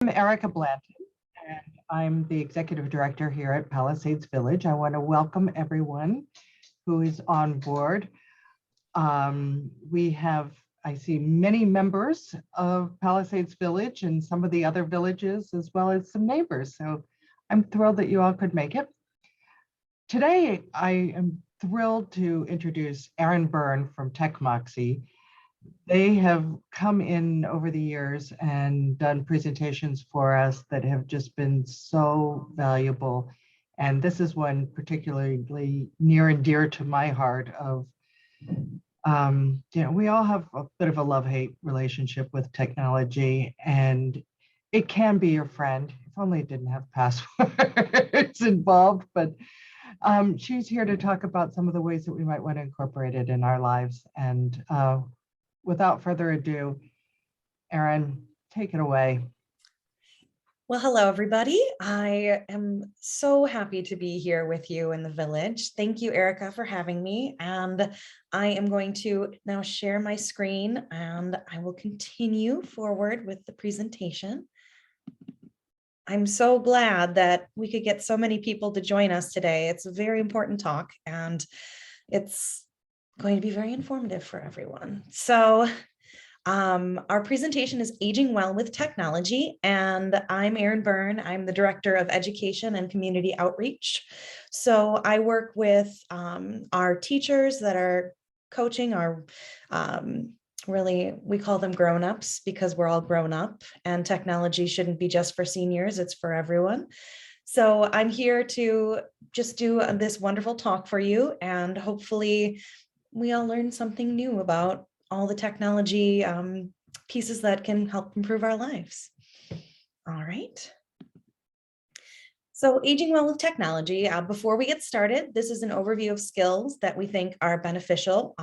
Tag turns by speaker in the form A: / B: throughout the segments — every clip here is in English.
A: I'm Erica Blanton, and I'm the executive director here at Palisades Village. I want to welcome everyone who is on board. I see many members of Palisades Village and some of the other villages, as well as some neighbors. So I'm thrilled that you all could make it. Today, I am thrilled to introduce Aaron Byrne from TechMoxie. They have come in over the years and done presentations for us that have just been so valuable. And this is one particularly near and dear to my heart of, we all have a bit of a love-hate relationship with technology, and it can be your friend, if only it didn't have passwords involved. But she's here to talk about some of the ways that we might want to incorporate it in our lives. And without further ado, Aaron, take it away.
B: Well, hello, everybody. I am so happy to be here with you in the village. Thank you, Erica, for having me. And I am going to now share my screen and I will continue forward with the presentation. I'm so glad that we could get so many people to join us today. It's a very important talk and it's going to be very informative for everyone. So our presentation is Aging Well with Technology, and I'm Aaron Byrne. I'm the Director of Education and Community Outreach. So I work with our teachers that are coaching our, we call them grown-ups because we're all grown up, and technology shouldn't be just for seniors, it's for everyone. So I'm here to just do this wonderful talk for you, and hopefully we all learn something new about all the technology pieces that can help improve our lives. All right. So Aging Well with Technology, before we get started, this is an overview of skills that we think are beneficial,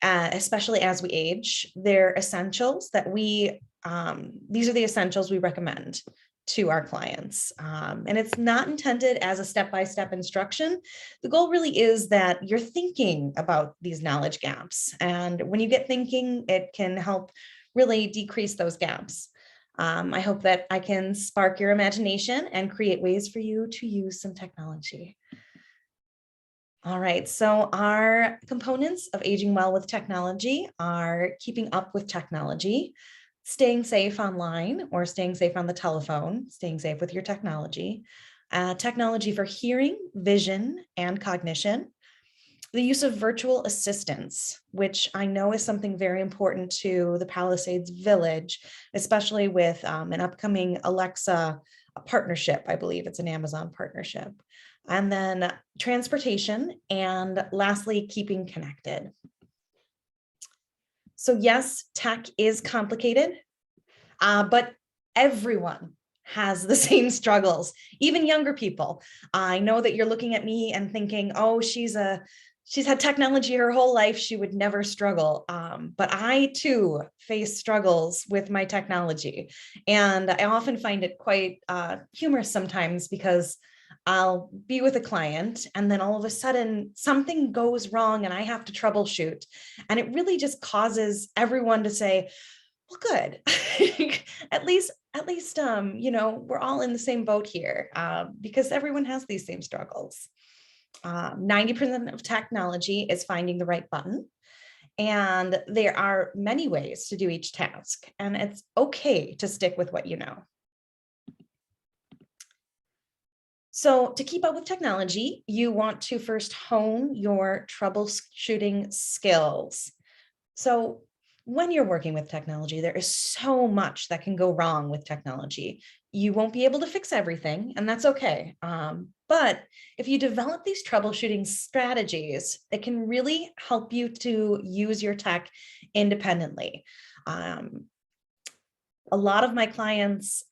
B: especially as we age. They're essentials that these are the essentials we recommend to our clients. And it's not intended as a step-by-step instruction. The goal really is that you're thinking about these knowledge gaps. And when you get thinking, it can help really decrease those gaps. I hope that I can spark your imagination and create ways for you to use some technology. All right, so our components of Aging Well with Technology are keeping up with technology, staying safe online or staying safe on the telephone, staying safe with your technology, technology for hearing, vision, and cognition, the use of virtual assistants, which I know is something very important to the Palisades Village, especially with an upcoming Alexa partnership. I believe it's an Amazon partnership. And then transportation, and lastly, keeping connected. So yes, tech is complicated, but everyone has the same struggles, even younger people. I know that you're looking at me and thinking, oh, she's had technology her whole life, she would never struggle. But I too face struggles with my technology. And I often find it quite humorous sometimes because I'll be with a client and then all of a sudden something goes wrong and I have to troubleshoot. And it really just causes everyone to say, well, good. at least, we're all in the same boat here because everyone has these same struggles. 90% of technology is finding the right button. And there are many ways to do each task. And it's okay to stick with what you know. So to keep up with technology, you want to first hone your troubleshooting skills. So when you're working with technology, there is so much that can go wrong with technology. You won't be able to fix everything, and that's okay. But if you develop these troubleshooting strategies, it can really help you to use your tech independently. A lot of my clients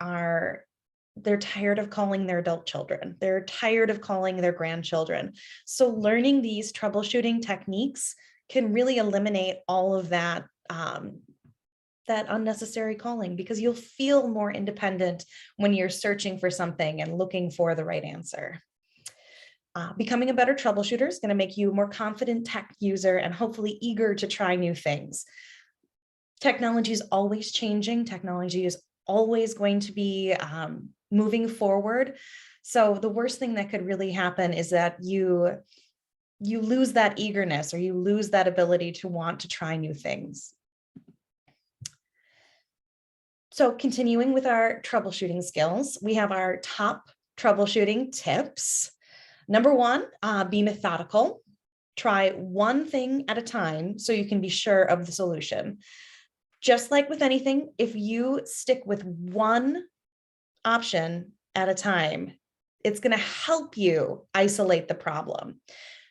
B: they're tired of calling their adult children. They're tired of calling their grandchildren. So learning these troubleshooting techniques can really eliminate all of that that unnecessary calling, because you'll feel more independent when you're searching for something and looking for the right answer. Becoming a better troubleshooter is going to make you a more confident tech user and hopefully eager to try new things. Technology is always changing. Technology is always going to be moving forward. So the worst thing that could really happen is that you lose that eagerness, or you lose that ability to want to try new things. So continuing with our troubleshooting skills, we have our top troubleshooting tips. Number one, be methodical. Try one thing at a time so you can be sure of the solution. Just like with anything, if you stick with one option at a time, it's going to help you isolate the problem.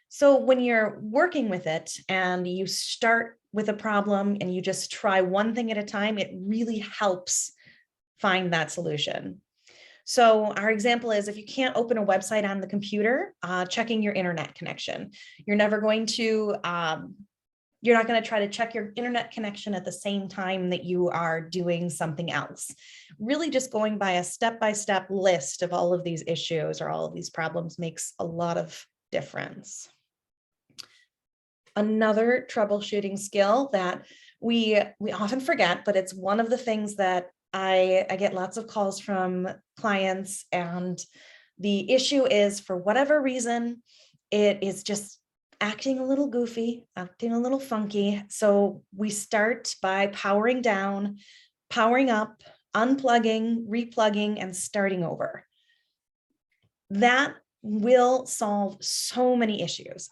B: So when you're working with it and you start with a problem and you just try one thing at a time, it really helps find that solution. So our example is, if you can't open a website on the computer, checking your internet connection. You're never going to, you're not going to try to check your internet connection at the same time that you are doing something else. Really just going by a step-by-step list of all of these issues or all of these problems makes a lot of difference. Another troubleshooting skill that we often forget, but it's one of the things that I get lots of calls from clients, and the issue is, for whatever reason, it is just acting a little goofy, acting a little funky. So we start by powering down, powering up, unplugging, replugging, and starting over. That will solve so many issues.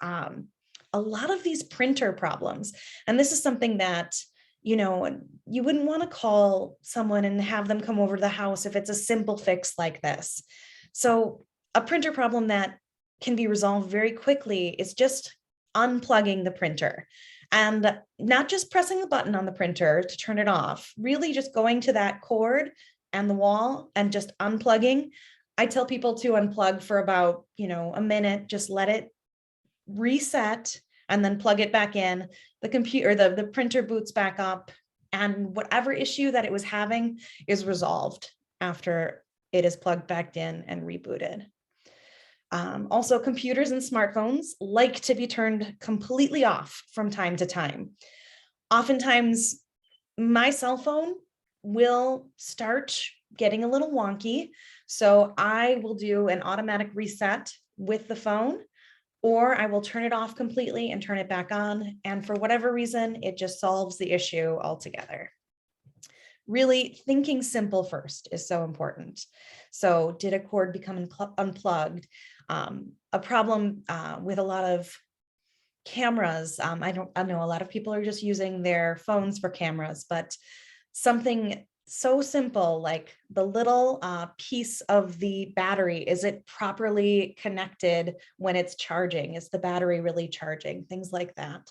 B: A lot of these printer problems, and this is something that, you wouldn't want to call someone and have them come over to the house if it's a simple fix like this. So a printer problem that can be resolved very quickly is just unplugging the printer, and not just pressing the button on the printer to turn it off, really just going to that cord and the wall and just unplugging. I tell people to unplug for about, a minute, just let it reset and then plug it back in. The computer, the printer boots back up, and whatever issue that it was having is resolved after it is plugged back in and rebooted. Also, computers and smartphones like to be turned completely off from time to time. Oftentimes, my cell phone will start getting a little wonky, so I will do an automatic reset with the phone, or I will turn it off completely and turn it back on. And for whatever reason, it just solves the issue altogether. Really thinking simple first is so important. So did a cord become unplugged? A problem with a lot of cameras. I know a lot of people are just using their phones for cameras, but something so simple like the little piece of the battery, is it properly connected when it's charging? Is the battery really charging? Things like that.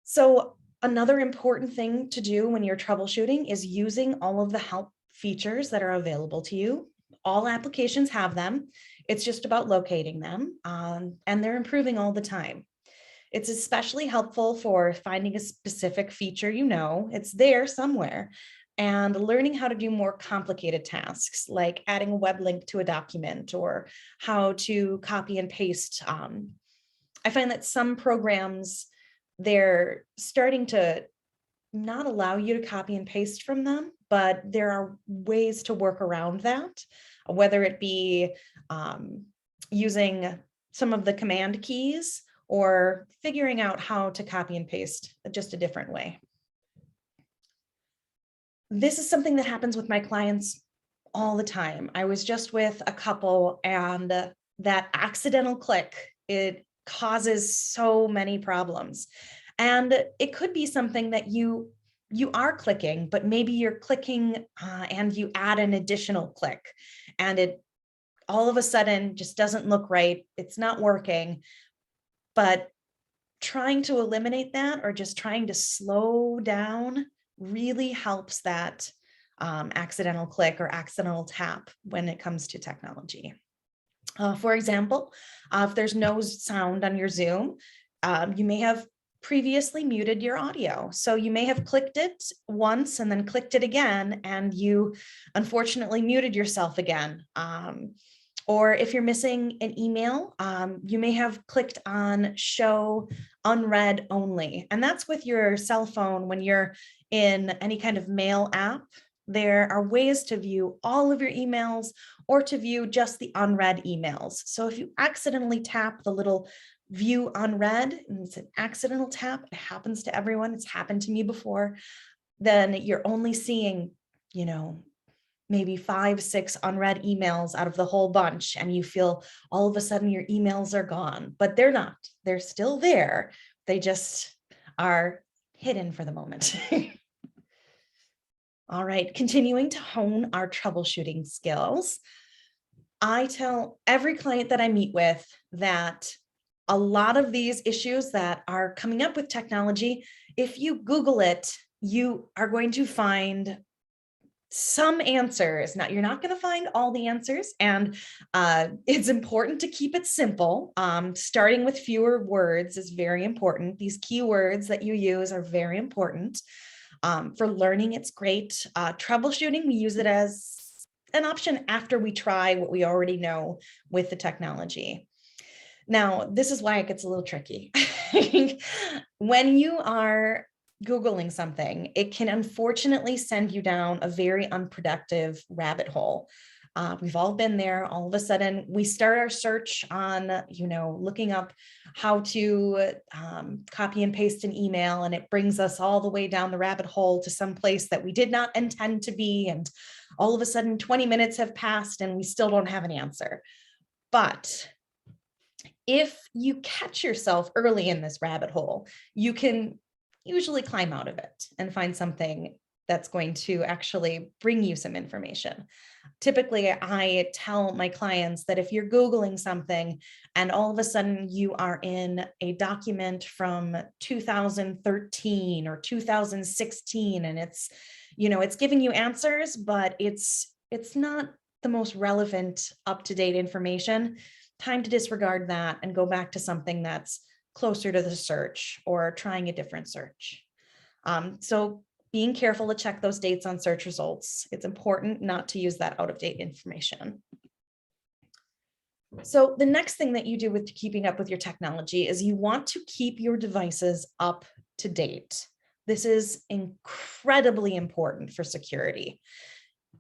B: So another important thing to do when you're troubleshooting is using all of the help features that are available to you. All applications have them. It's just about locating them, and they're improving all the time. It's especially helpful for finding a specific feature, it's there somewhere, and learning how to do more complicated tasks like adding a web link to a document or how to copy and paste. I find that some programs, they're starting to not allow you to copy and paste from them, but there are ways to work around that, whether it be using some of the command keys or figuring out how to copy and paste just a different way. This is something that happens with my clients all the time. I was just with a couple, and that accidental click, it causes so many problems. And it could be something that you are clicking, but maybe you're clicking and you add an additional click, and it all of a sudden just doesn't look right. It's not working. But trying to eliminate that, or just trying to slow down, really helps that accidental click or accidental tap when it comes to technology. For example, if there's no sound on your Zoom, you may have previously muted your audio. So you may have clicked it once and then clicked it again, and you unfortunately muted yourself again. Or if you're missing an email, you may have clicked on show unread only. And that's with your cell phone when you're in any kind of mail app. There are ways to view all of your emails or to view just the unread emails. So if you accidentally tap the little view unread, and it's an accidental tap, it happens to everyone, it's happened to me before, then you're only seeing, maybe 5, 6 unread emails out of the whole bunch, and you feel all of a sudden your emails are gone, but they're not. They're still there. They just are hidden for the moment. All right, continuing to hone our troubleshooting skills. I tell every client that I meet with that a lot of these issues that are coming up with technology, if you Google it, you are going to find some answers. Now, you're not going to find all the answers, and it's important to keep it simple. Starting with fewer words is very important. These keywords that you use are very important. For learning, it's great. Troubleshooting, we use it as an option after we try what we already know with the technology. Now, this is why it gets a little tricky. When you are Googling something, it can unfortunately send you down a very unproductive rabbit hole. We've all been there. All of a sudden, we start our search on, looking up how to copy and paste an email, and it brings us all the way down the rabbit hole to some place that we did not intend to be. And all of a sudden, 20 minutes have passed and we still don't have an answer. But if you catch yourself early in this rabbit hole, you can usually climb out of it and find something that's going to actually bring you some information. Typically, I tell my clients that if you're Googling something and all of a sudden you are in a document from 2013 or 2016, and it's giving you answers, but it's not the most relevant, up-to-date information, time to disregard that and go back to something that's closer to the search or trying a different search. So being careful to check those dates on search results. It's important not to use that out-of-date information. So the next thing that you do with keeping up with your technology is you want to keep your devices up to date. This is incredibly important for security.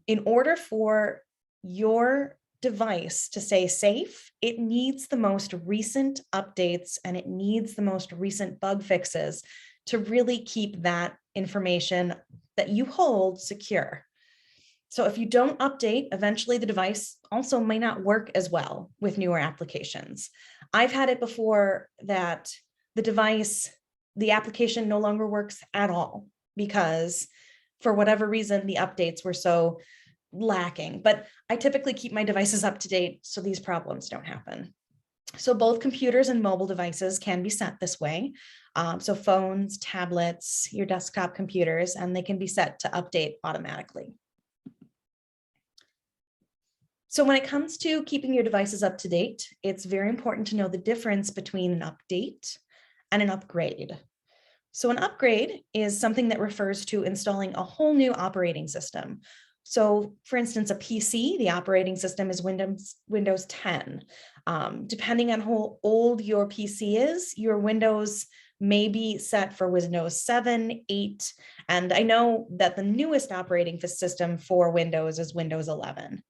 B: In order for your device to stay safe, it needs the most recent updates and it needs the most recent bug fixes to really keep that information that you hold secure. So if you don't update, eventually the device also may not work as well with newer applications. I've had it before that the application no longer works at all because for whatever reason, the updates were so lacking, but I typically keep my devices up to date so these problems don't happen. So both computers and mobile devices can be set this way. So phones, tablets, your desktop computers, and they can be set to update automatically. So when it comes to keeping your devices up to date, it's very important to know the difference between an update and an upgrade. So an upgrade is something that refers to installing a whole new operating system. So for instance, a PC, the operating system is Windows 10. Depending on how old your PC is, your Windows may be set for Windows 7, 8, and I know that the newest operating system for Windows is Windows 11.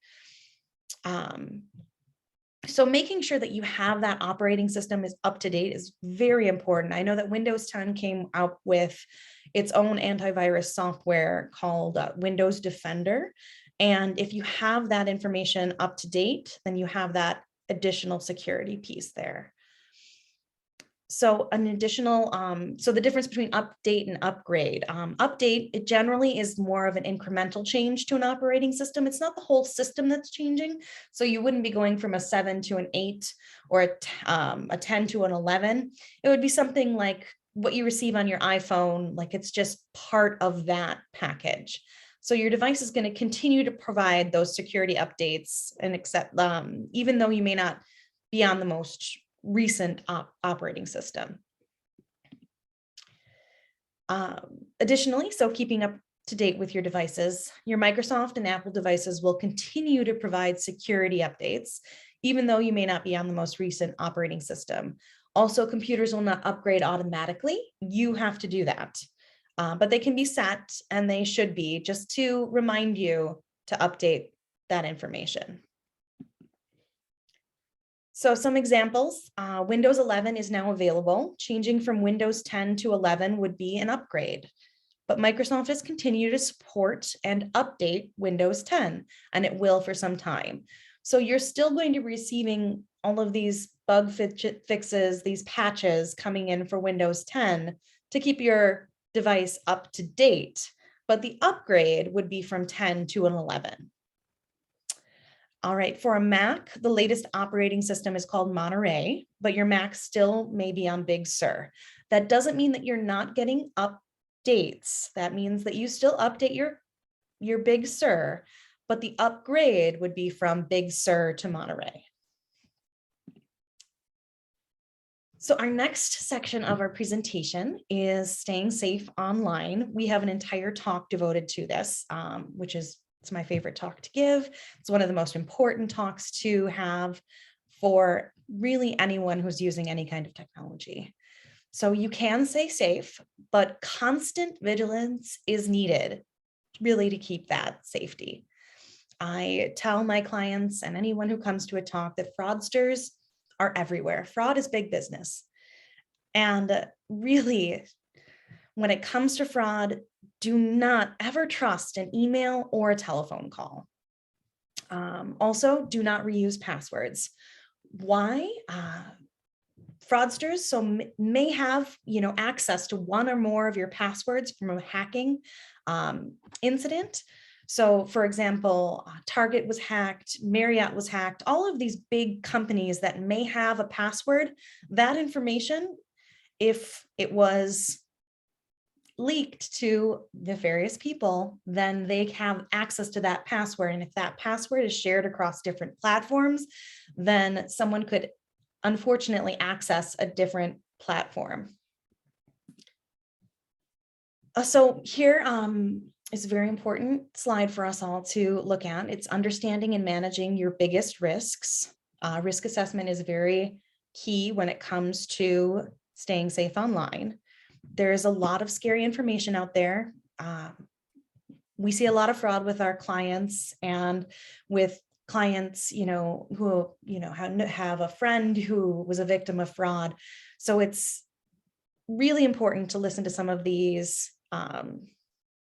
B: So making sure that you have that operating system is up to date is very important. I know that Windows 10 came out with its own antivirus software called Windows Defender. And if you have that information up to date, then you have that additional security piece there. So an additional, so the difference between update and upgrade. Update, it generally is more of an incremental change to an operating system. It's not the whole system that's changing. So you wouldn't be going from a 7 to an 8 or a 10 to an 11. It would be something like what you receive on your iPhone, like it's just part of that package. So your device is going to continue to provide those security updates and accept, even though you may not be on the most recent operating system. Additionally, so keeping up to date with your devices, your Microsoft and Apple devices will continue to provide security updates, even though you may not be on the most recent operating system. Also, computers will not upgrade automatically. You have to do that. But they can be set, and they should be, just to remind you to update that information. So some examples, Windows 11 is now available. Changing from Windows 10 to 11 would be an upgrade. But Microsoft has continued to support and update Windows 10, and it will for some time. So you're still going to be receiving all of these bug fixes, these patches coming in for Windows 10 to keep your device up to date, but the upgrade would be from 10 to an 11. All right, for a Mac, the latest operating system is called Monterey, but your Mac still may be on Big Sur. That doesn't mean that you're not getting updates. That means that you still update your Big Sur, but the upgrade would be from Big Sur to Monterey. So our next section of our presentation is staying safe online. We have an entire talk devoted to this, which is it's my favorite talk to give. It's one of the most important talks to have for really anyone who's using any kind of technology. So you can stay safe, but constant vigilance is needed really to keep that safety. I tell my clients and anyone who comes to a talk that fraudsters are everywhere. Fraud is big business. And really, when it comes to fraud, do not ever trust an email or a telephone call. Also, do not reuse passwords. Why? Fraudsters may have access to one or more of your passwords from a hacking incident. So for example, Target was hacked, Marriott was hacked, all of these big companies that may have a password, that information, if it was leaked to nefarious people, then they have access to that password. And if that password is shared across different platforms, then someone could unfortunately access a different platform. So here is a very important slide for us all to look at. It's understanding and managing your biggest risks. Risk assessment is very key when it comes to staying safe online. There's a lot of scary information out there. We see a lot of fraud with our clients and with clients, who, have a friend who was a victim of fraud. So it's really important to listen to some of these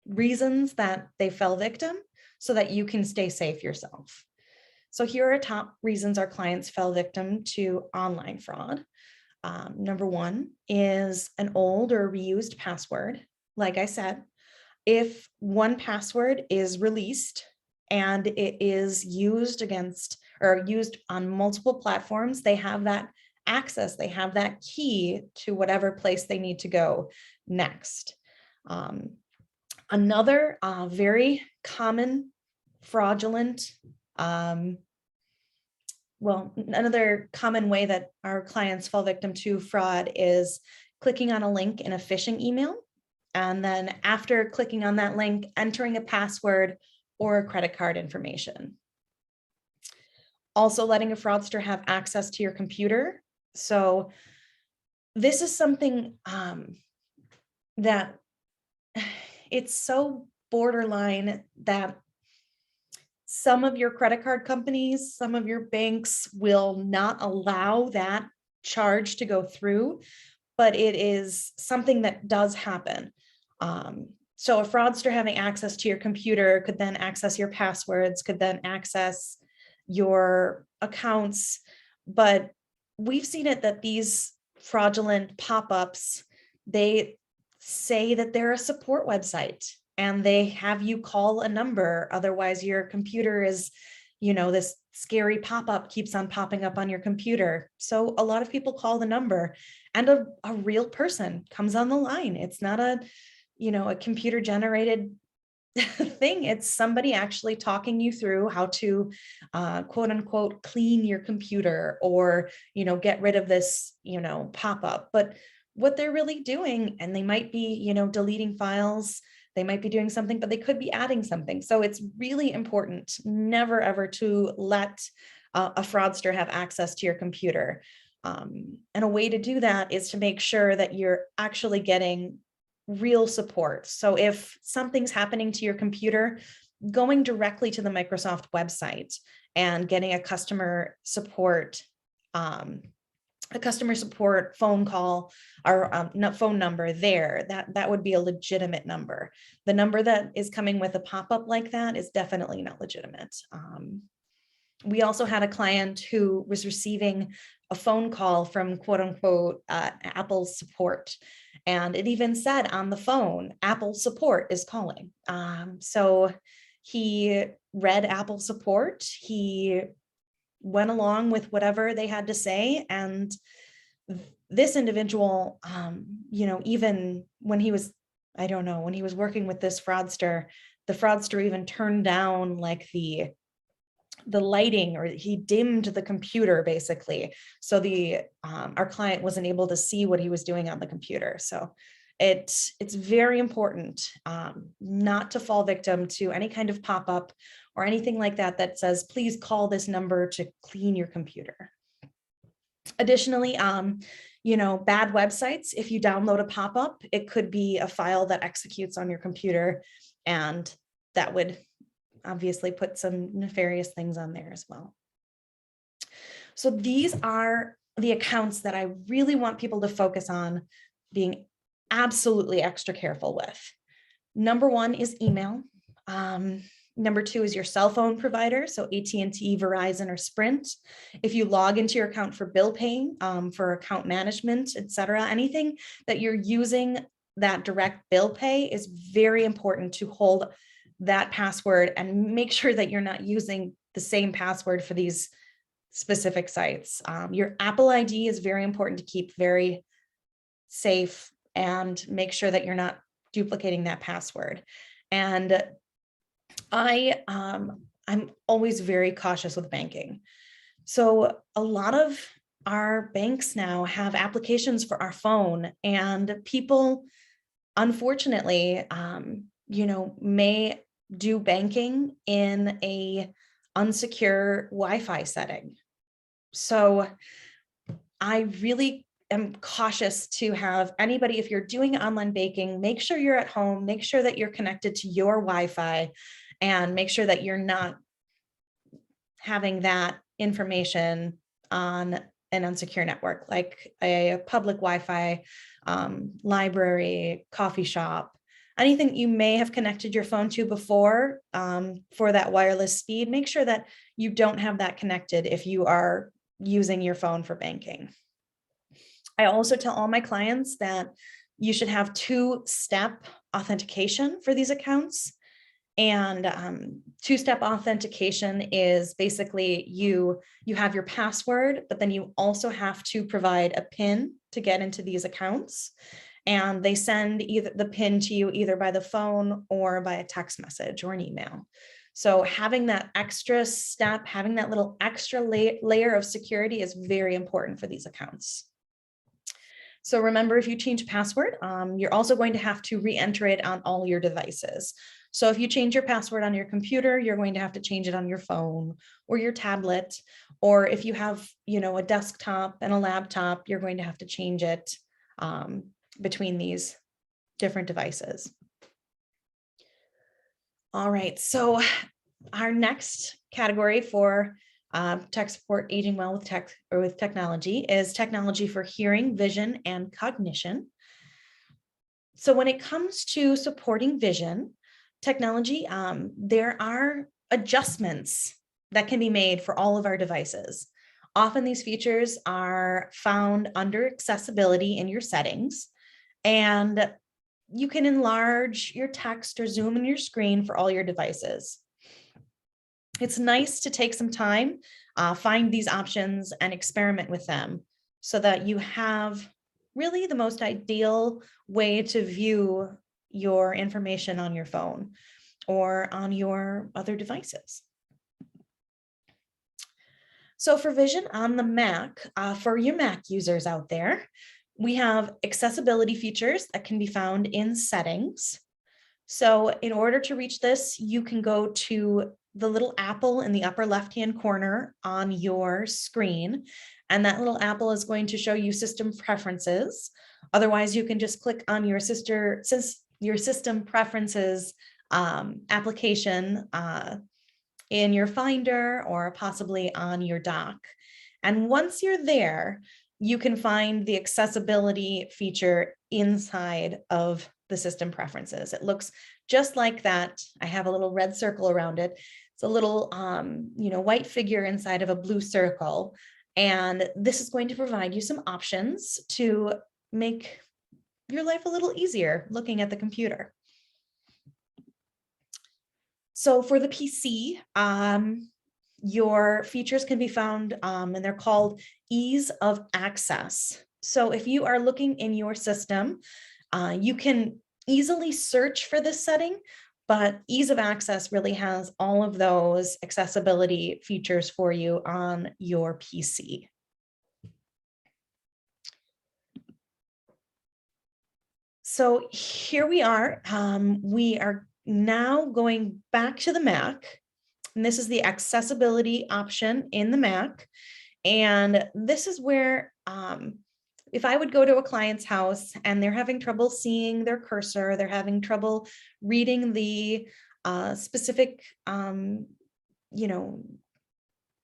B: reasons that they fell victim so that you can stay safe yourself. So here are top reasons our clients fell victim to online fraud. Number one is an old or reused password. Like I said, if one password is released and it is used against or used on multiple platforms, they have that access, they have that key to whatever place they need to go next. Another very common fraudulent another common way that our clients fall victim to fraud is clicking on a link in a phishing email. And then after clicking on that link, entering a password or credit card information. Also letting a fraudster have access to your computer. So this is something that it's so borderline that some of your credit card companies, some of your banks will not allow that charge to go through, but it is something that does happen. So a fraudster having access to your computer could then access your passwords, could then access your accounts. But we've seen it that these fraudulent pop-ups, they say that they're a support website and they have you call a number. Otherwise, your computer is, this scary pop-up keeps on popping up on your computer. So a lot of people call the number and a real person comes on the line. It's not a computer generated thing. It's somebody actually talking you through how to quote unquote clean your computer or get rid of this pop-up. But what they're really doing, and they might be deleting files, they might be doing something, but they could be adding something. So it's really important never ever to let a fraudster have access to your computer. And a way to do that is to make sure that you're actually getting real support. So if something's happening to your computer, going directly to the Microsoft website and getting a customer support phone call or phone number there, that would be a legitimate number. The number that is coming with a pop-up like that is definitely not legitimate. We also had a client who was receiving a phone call from quote unquote Apple support. And it even said on the phone, Apple support is calling. So he read Apple support. He went along with whatever they had to say. And this individual, even when he was, when he was working with this fraudster, the fraudster even turned down like the lighting, or he dimmed the computer basically. So our client wasn't able to see what he was doing on the computer. So it's very important not to fall victim to any kind of pop-up or anything like that that says, please call this number to clean your computer. Additionally, bad websites, if you download a pop-up, it could be a file that executes on your computer, and that would obviously put some nefarious things on there as well. So these are the accounts that I really want people to focus on being absolutely extra careful with. Number one is email. Number two is your cell phone provider, so AT&T, Verizon, or Sprint. If you log into your account for bill paying, for account management, etc., anything that you're using that direct bill pay is very important to hold that password and make sure that you're not using the same password for these specific sites. Your Apple ID is very important to keep very safe and make sure that you're not duplicating that password. And I'm always very cautious with banking. So a lot of our banks now have applications for our phone, and people, unfortunately, may do banking in a unsecure Wi-Fi setting. So I really am cautious to have anybody, if you're doing online banking, make sure you're at home, make sure that you're connected to your Wi-Fi, and make sure that you're not having that information on an unsecure network, like a public Wi-Fi, library, coffee shop, anything you may have connected your phone to before for that wireless speed. Make sure that you don't have that connected if you are using your phone for banking. I also tell all my clients that you should have two-step authentication for these accounts. And two-step authentication is basically you have your password, but then you also have to provide a PIN to get into these accounts. And they send either the PIN to you either by the phone or by a text message or an email. So having that extra step, having that little extra layer of security is very important for these accounts. So remember, if you change password, you're also going to have to re-enter it on all your devices. So if you change your password on your computer, you're going to have to change it on your phone or your tablet. Or if you have, a desktop and a laptop, you're going to have to change it between these different devices. All right, so our next category for tech support aging well with technology is technology for hearing, vision, and cognition. So when it comes to supporting vision technology, there are adjustments that can be made for all of our devices. Often these features are found under accessibility in your settings, and you can enlarge your text or zoom in your screen for all your devices. It's nice to take some time, find these options and experiment with them so that you have really the most ideal way to view your information on your phone or on your other devices. So for vision on the Mac, for your Mac users out there, we have accessibility features that can be found in settings. So in order to reach this, you can go to the little apple in the upper left-hand corner on your screen, and that little apple is going to show you system preferences. Otherwise, you can just click on your system preferences application in your Finder or possibly on your dock. And once you're there, you can find the accessibility feature inside of the system preferences. It looks just like that. I have a little red circle around it. It's a little white figure inside of a blue circle. And this is going to provide you some options to make your life a little easier looking at the computer. So for the PC, your features can be found and they're called ease of access. So if you are looking in your system, you can easily search for this setting, but ease of access really has all of those accessibility features for you on your PC. So here we are. We are now going back to the Mac, and this is the accessibility option in the Mac. And this is where, if I would go to a client's house and they're having trouble seeing their cursor, they're having trouble reading the specific,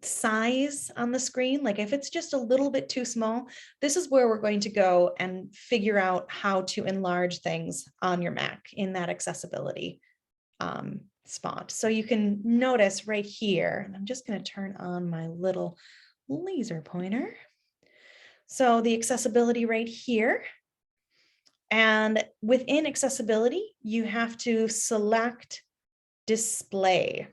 B: size on the screen, like if it's just a little bit too small, this is where we're going to go and figure out how to enlarge things on your Mac in that accessibility spot. So you can notice right here, and I'm just going to turn on my little laser pointer. So the accessibility right here, and within accessibility, you have to select display.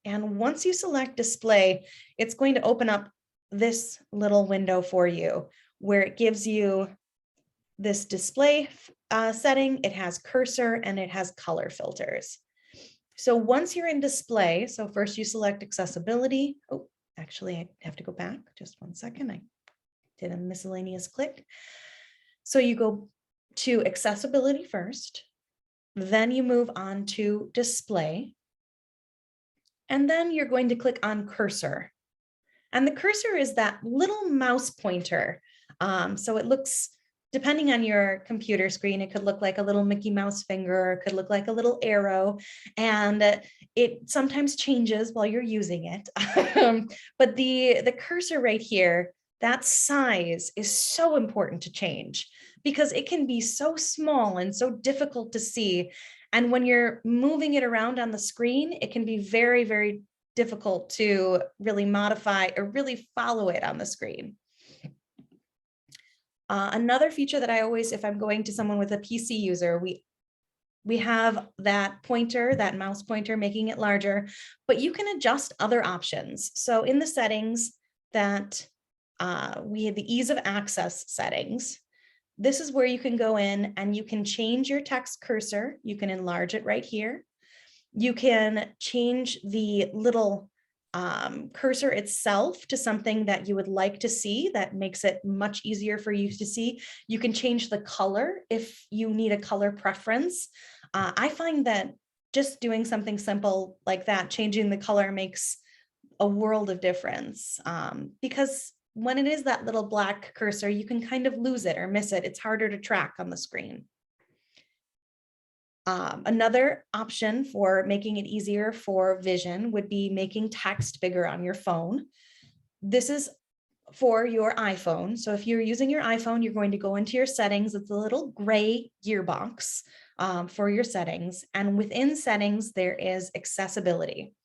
B: And once you select display, it's going to open up this little window for you where it gives you this display setting. It has cursor and it has color filters. So once you're in display, so first you select accessibility. Oh, actually, I have to go back just 1 second. I did a miscellaneous click. So you go to accessibility first, then you move on to display. And then you're going to click on cursor. And the cursor is that little mouse pointer. So it looks, depending on your computer screen, it could look like a little Mickey Mouse finger, it could look like a little arrow, and it sometimes changes while you're using it. But the cursor right here, that size is so important to change because it can be so small and so difficult to see. And when you're moving it around on the screen, it can be very, very difficult to really modify or really follow it on the screen. Another feature that I always, if I'm going to someone with a PC user, we have that pointer, that mouse pointer, making it larger, but you can adjust other options. So in the settings that we have the ease of access settings. This is where you can go in and you can change your text cursor. You can enlarge it right here. You can change the little cursor itself to something that you would like to see that makes it much easier for you to see. You can change the color if you need a color preference. I find that just doing something simple like that, changing the color, makes a world of difference because when it is that little black cursor, you can kind of lose it or miss it. It's harder to track on the screen. Another option for making it easier for vision would be making text bigger on your phone. This is for your iPhone. So if you're using your iPhone, you're going to go into your settings. It's a little gray gearbox for your settings. And within settings, there is accessibility.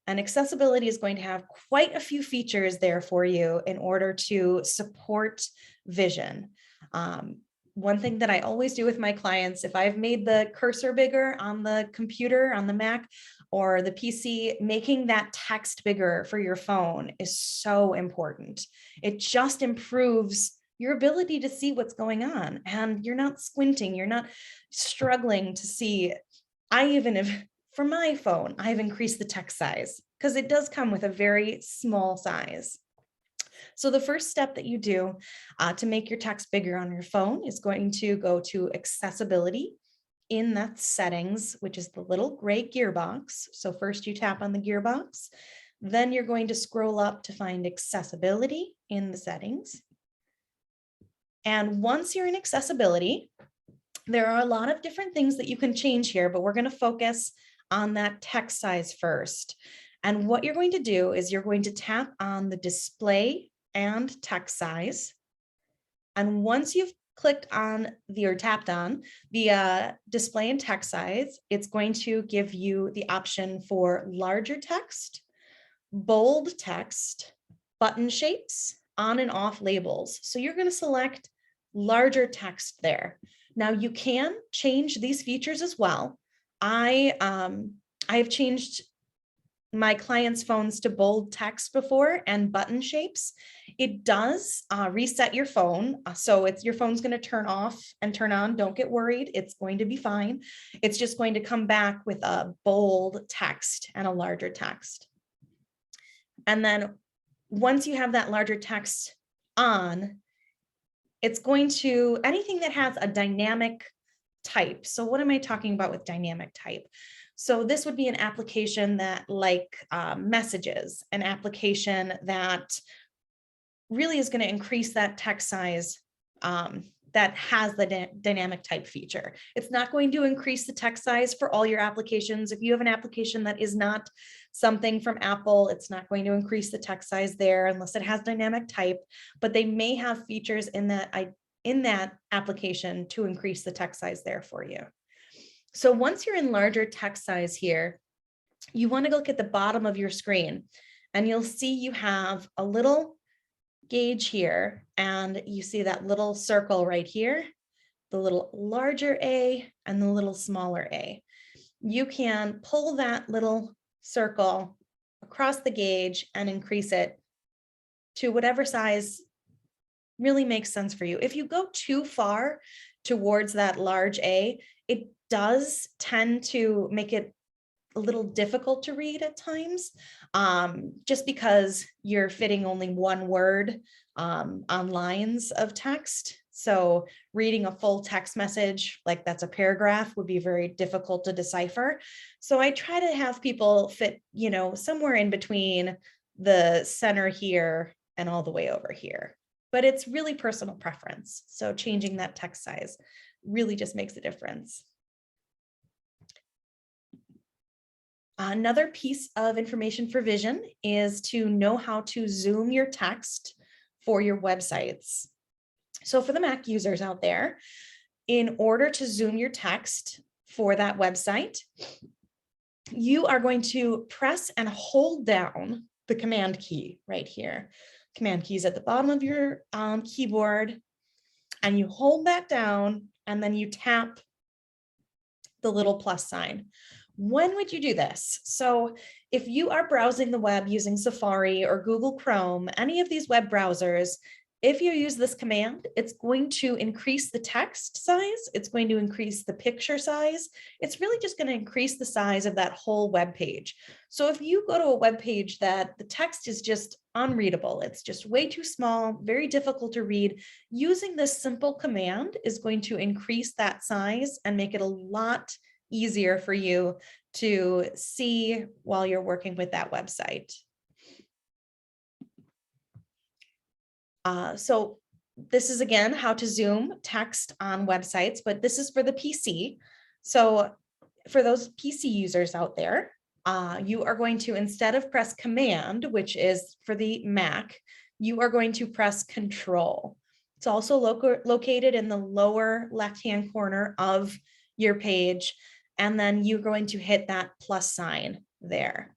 B: And accessibility is going to have quite a few features there for you in order to support vision. One thing that I always do with my clients, if I've made the cursor bigger on the computer, on the Mac or the PC, making that text bigger for your phone is so important. It just improves your ability to see what's going on, and you're not squinting, you're not struggling to see. For my phone, I've increased the text size because it does come with a very small size. So the first step that you do to make your text bigger on your phone is going to go to accessibility. in that settings, which is the little gray gearbox. So first you tap on the gearbox, then you're going to scroll up to find accessibility in the settings. And once you're in accessibility, there are a lot of different things that you can change here, but we're going to focus on that text size first. And what you're going to do is you're going to tap on the display and text size. And once you've clicked on or tapped on the display and text size, it's going to give you the option for larger text, bold text, button shapes, on and off labels. So you're going to select larger text there. Now you can change these features as well. I have changed my clients' phones to bold text before and button shapes. It does reset your phone. So your phone's going to turn off and turn on. Don't get worried. It's going to be fine. It's just going to come back with a bold text and a larger text. And then once you have that larger text on, it's going to, anything that has a dynamic type. So what am I talking about with dynamic type? So this would be an application that like messages, an application that really is going to increase that text size that has the dynamic type feature. It's not going to increase the text size for all your applications. If you have an application that is not something from Apple, it's not going to increase the text size there unless it has dynamic type, but they may have features in that application to increase the text size there for you. So once you're in larger text size here, you want to look at the bottom of your screen and you'll see you have a little gauge here and you see that little circle right here, the little larger A and the little smaller A. You can pull that little circle across the gauge and increase it to whatever size really makes sense for you. If you go too far towards that large A, it does tend to make it a little difficult to read at times, just because you're fitting only one word on lines of text. So reading a full text message, like that's a paragraph, would be very difficult to decipher. So I try to have people fit, somewhere in between the center here and all the way over here. But it's really personal preference. So changing that text size really just makes a difference. Another piece of information for Vision is to know how to zoom your text for your websites. So for the Mac users out there, in order to zoom your text for that website, you are going to press and hold down the command key right here. Command key is at the bottom of your keyboard, and you hold that down and then you tap the little plus sign. When would you do this? So if you are browsing the web using Safari or Google Chrome, any of these web browsers, if you use this command, it's going to increase the text size. It's going to increase the picture size. It's really just going to increase the size of that whole web page. So if you go to a web page that the text is just unreadable, it's just way too small, very difficult to read, using this simple command is going to increase that size and make it a lot easier for you to see while you're working with that website. So this is again how to zoom text on websites, but this is for the PC. So for those PC users out there, you are going to, instead of press Command, which is for the Mac, you are going to press Control. It's also located in the lower left-hand corner of your page. And then you're going to hit that plus sign there.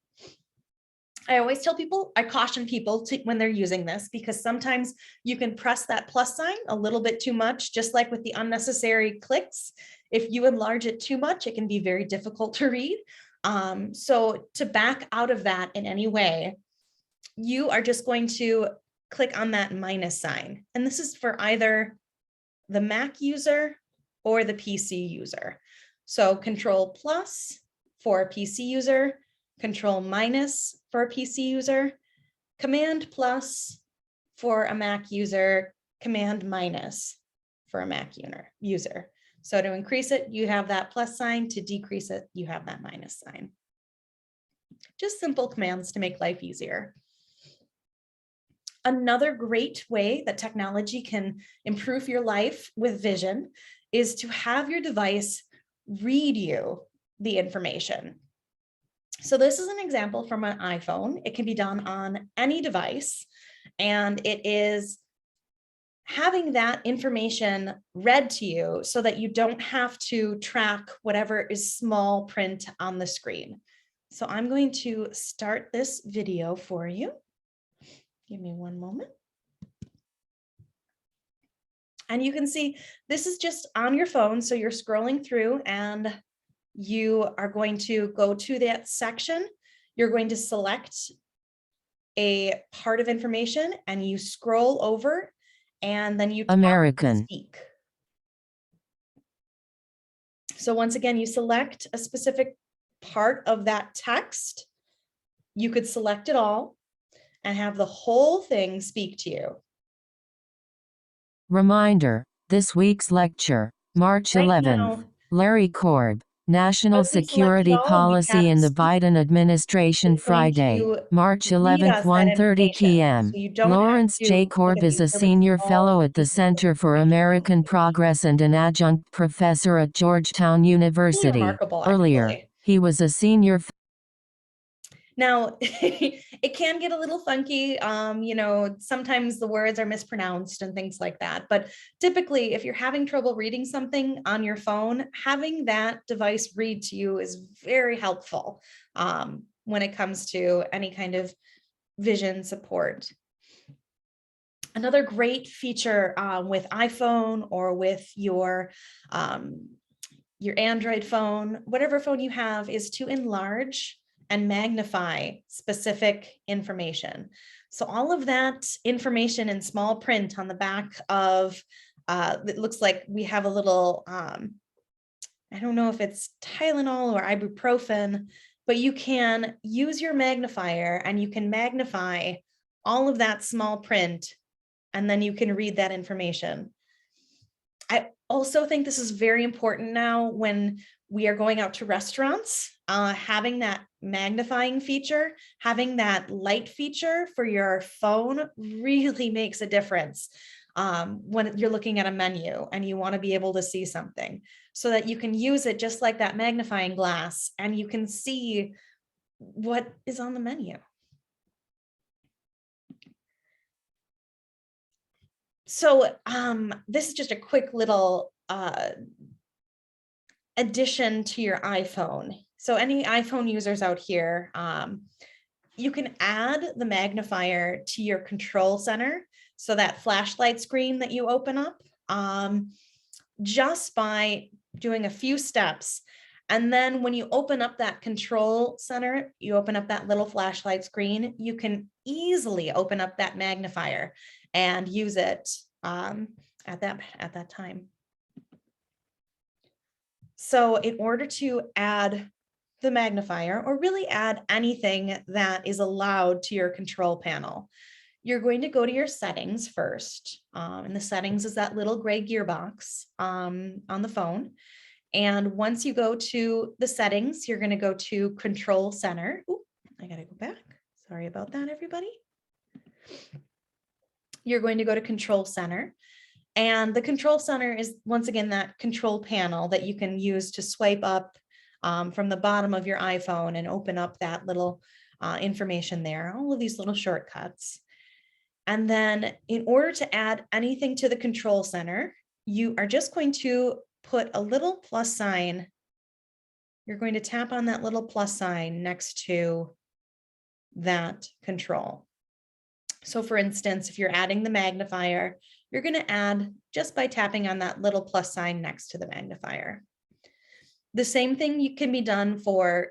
B: I always tell people, I caution people when they're using this, because sometimes you can press that plus sign a little bit too much, just like with the unnecessary clicks. If you enlarge it too much, it can be very difficult to read. So to back out of that in any way, you are just going to click on that minus sign. And this is for either the Mac user or the PC user. So Control plus for a PC user, Control minus for a PC user, Command plus for a Mac user, Command minus for a Mac user. So to increase it, you have that plus sign. To decrease it, you have that minus sign. Just simple commands to make life easier. Another great way that technology can improve your life with vision is to have your device read you the information. So this is an example from an iPhone. It can be done on any device, and it is having that information read to you so that you don't have to track whatever is small print on the screen. So I'm going to start this video for you. Give me one moment. And you can see this is just on your phone. So you're scrolling through and you are going to go to that section. You're going to select a part of information and you scroll over and then you tap
C: American.
B: speak. So once again, you select a specific part of that text. You could select it all and have the whole thing speak to you.
C: Reminder, this week's lecture, March
B: Right
C: 11th,
B: now,
C: Larry Korb, National
B: because we selected
C: Security
B: all, we
C: Policy in
B: tapped
C: the
B: speak.
C: Biden administration
B: It's going
C: Friday,
B: to
C: March
B: read
C: 11th,
B: us that
C: 1:30
B: information.
C: p.m.
B: So you don't
C: Lawrence
B: have to
C: J.
B: look
C: Korb
B: at
C: is
B: these
C: a
B: really
C: senior
B: small
C: fellow at the
B: pieces of
C: Center for
B: information.
C: American Progress and an adjunct professor at Georgetown
B: Really
C: University.
B: remarkable,
C: Earlier,
B: actually.
C: he was a senior
B: Now, it can get a little funky. Sometimes the words are mispronounced and things like that. But typically, if you're having trouble reading something on your phone, having that device read to you is very helpful when it comes to any kind of vision support. Another great feature with iPhone or with your Android phone, whatever phone you have, is to enlarge and magnify specific information. So all of that information in small print on the back of, it looks like we have a little, I don't know if it's Tylenol or ibuprofen, but you can use your magnifier and you can magnify all of that small print, and then you can read that information. I also think this is very important now when we are going out to restaurants, having that magnifying feature, having that light feature for your phone really makes a difference when you're looking at a menu and you want to be able to see something, so that you can use it just like that magnifying glass and you can see what is on the menu. So this is just a quick little addition to your iPhone. So any iPhone users out here, you can add the magnifier to your control center. So that flashlight screen that you open up, just by doing a few steps. And then when you open up that control center, you open up that little flashlight screen, you can easily open up that magnifier and use it at that time. So in order to add the magnifier, or really add anything that is allowed to your control panel, you're going to go to your settings first. And the settings is that little gray gearbox on the phone. And once you go to the settings, you're going to go to Control Center. Ooh, I got to go back. Sorry about that, everybody. You're going to go to Control Center. And the Control Center is, once again, that control panel that you can use to swipe up from the bottom of your iPhone and open up that little information there, all of these little shortcuts. And then in order to add anything to the Control Center, you are just going to put a little plus sign. You're going to tap on that little plus sign next to that control. So for instance, if you're adding the magnifier, you're going to add just by tapping on that little plus sign next to the magnifier. The same thing can be done for,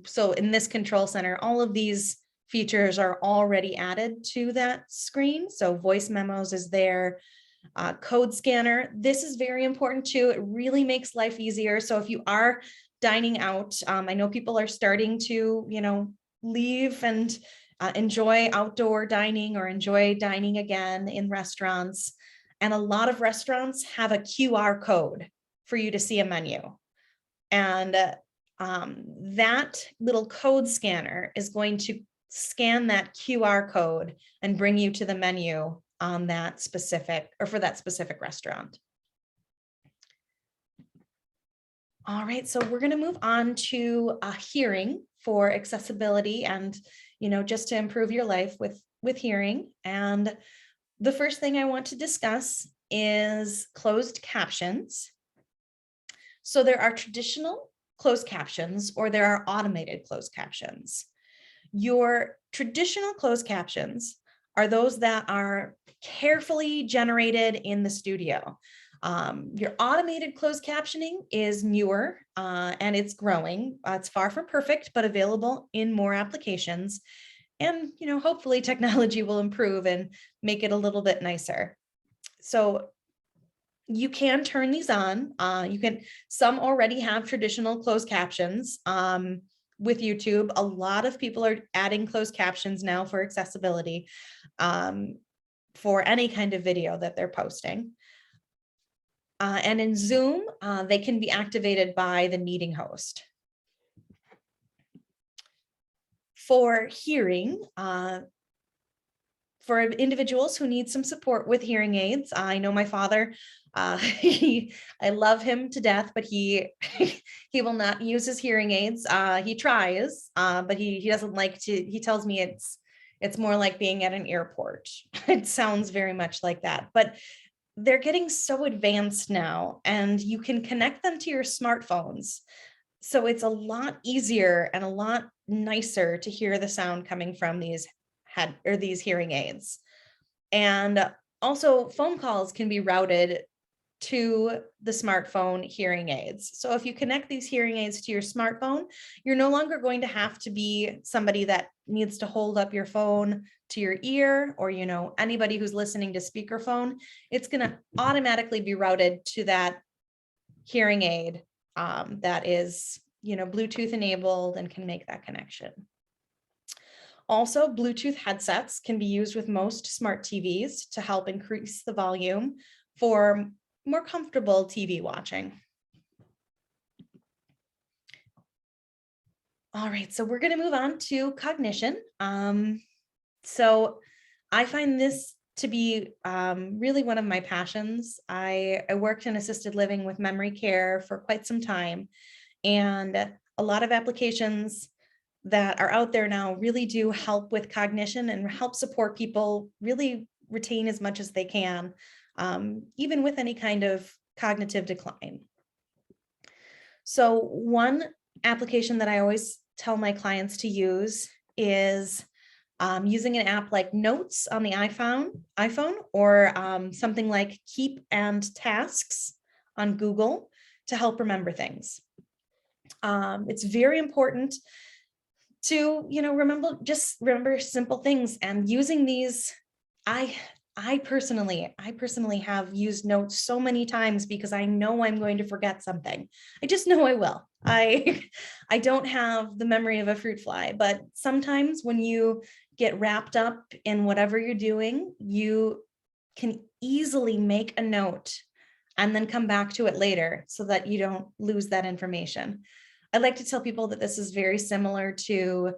B: so in this control center, all of these features are already added to that screen. So voice memos is there, code scanner. This is very important too. It really makes life easier. So if you are dining out, I know people are starting to, leave and enjoy outdoor dining or enjoy dining again in restaurants. And a lot of restaurants have a QR code for you to see a menu. And that little code scanner is going to scan that QR code and bring you to the menu on that specific, or for that specific restaurant. All right, so we're going to move on to a hearing for accessibility and, just to improve your life with hearing. And the first thing I want to discuss is closed captions. So there are traditional closed captions, or there are automated closed captions. Your traditional closed captions are those that are carefully generated in the studio. Your automated closed captioning is newer and it's growing. It's far from perfect, but available in more applications. And, hopefully technology will improve and make it a little bit nicer. So you can turn these on. Some already have traditional closed captions with YouTube. A lot of people are adding closed captions now for accessibility for any kind of video that they're posting. And in Zoom, they can be activated by the meeting host. For hearing, for individuals who need some support with hearing aids, I know my father, I love him to death, but he will not use his hearing aids. He tries, but he doesn't like to. He tells me it's more like being at an airport. It sounds very much like that, but they're getting so advanced now, and you can connect them to your smartphones. So it's a lot easier and a lot nicer to hear the sound coming from these hearing aids. And also phone calls can be routed to the smartphone hearing aids. So if you connect these hearing aids to your smartphone, you're no longer going to have to be somebody that needs to hold up your phone to your ear, or, anybody who's listening to speakerphone. It's going to automatically be routed to that hearing aid that is, Bluetooth enabled and can make that connection. Also, Bluetooth headsets can be used with most smart TVs to help increase the volume for more comfortable TV watching. All right, so we're going to move on to cognition. So I find this to be really one of my passions. I worked in assisted living with memory care for quite some time, and a lot of applications that are out there now really do help with cognition and help support people really retain as much as they can, even with any kind of cognitive decline. So one application that I always tell my clients to use is using an app like Notes on the iPhone, or something like Keep and Tasks on Google to help remember things. It's very important to, remember simple things, and using these. I personally have used Notes so many times because I know I'm going to forget something. I just know I will. I don't have the memory of a fruit fly, but sometimes when you get wrapped up in whatever you're doing, you can easily make a note and then come back to it later so that you don't lose that information. I like to tell people that this is very similar to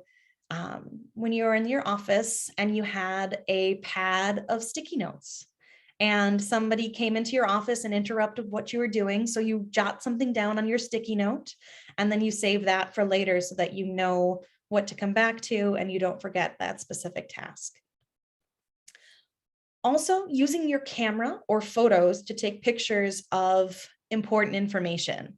B: when you were in your office and you had a pad of sticky notes and somebody came into your office and interrupted what you were doing. So you jot something down on your sticky note and then you save that for later so that you know what to come back to and you don't forget that specific task. Also, using your camera or photos to take pictures of important information.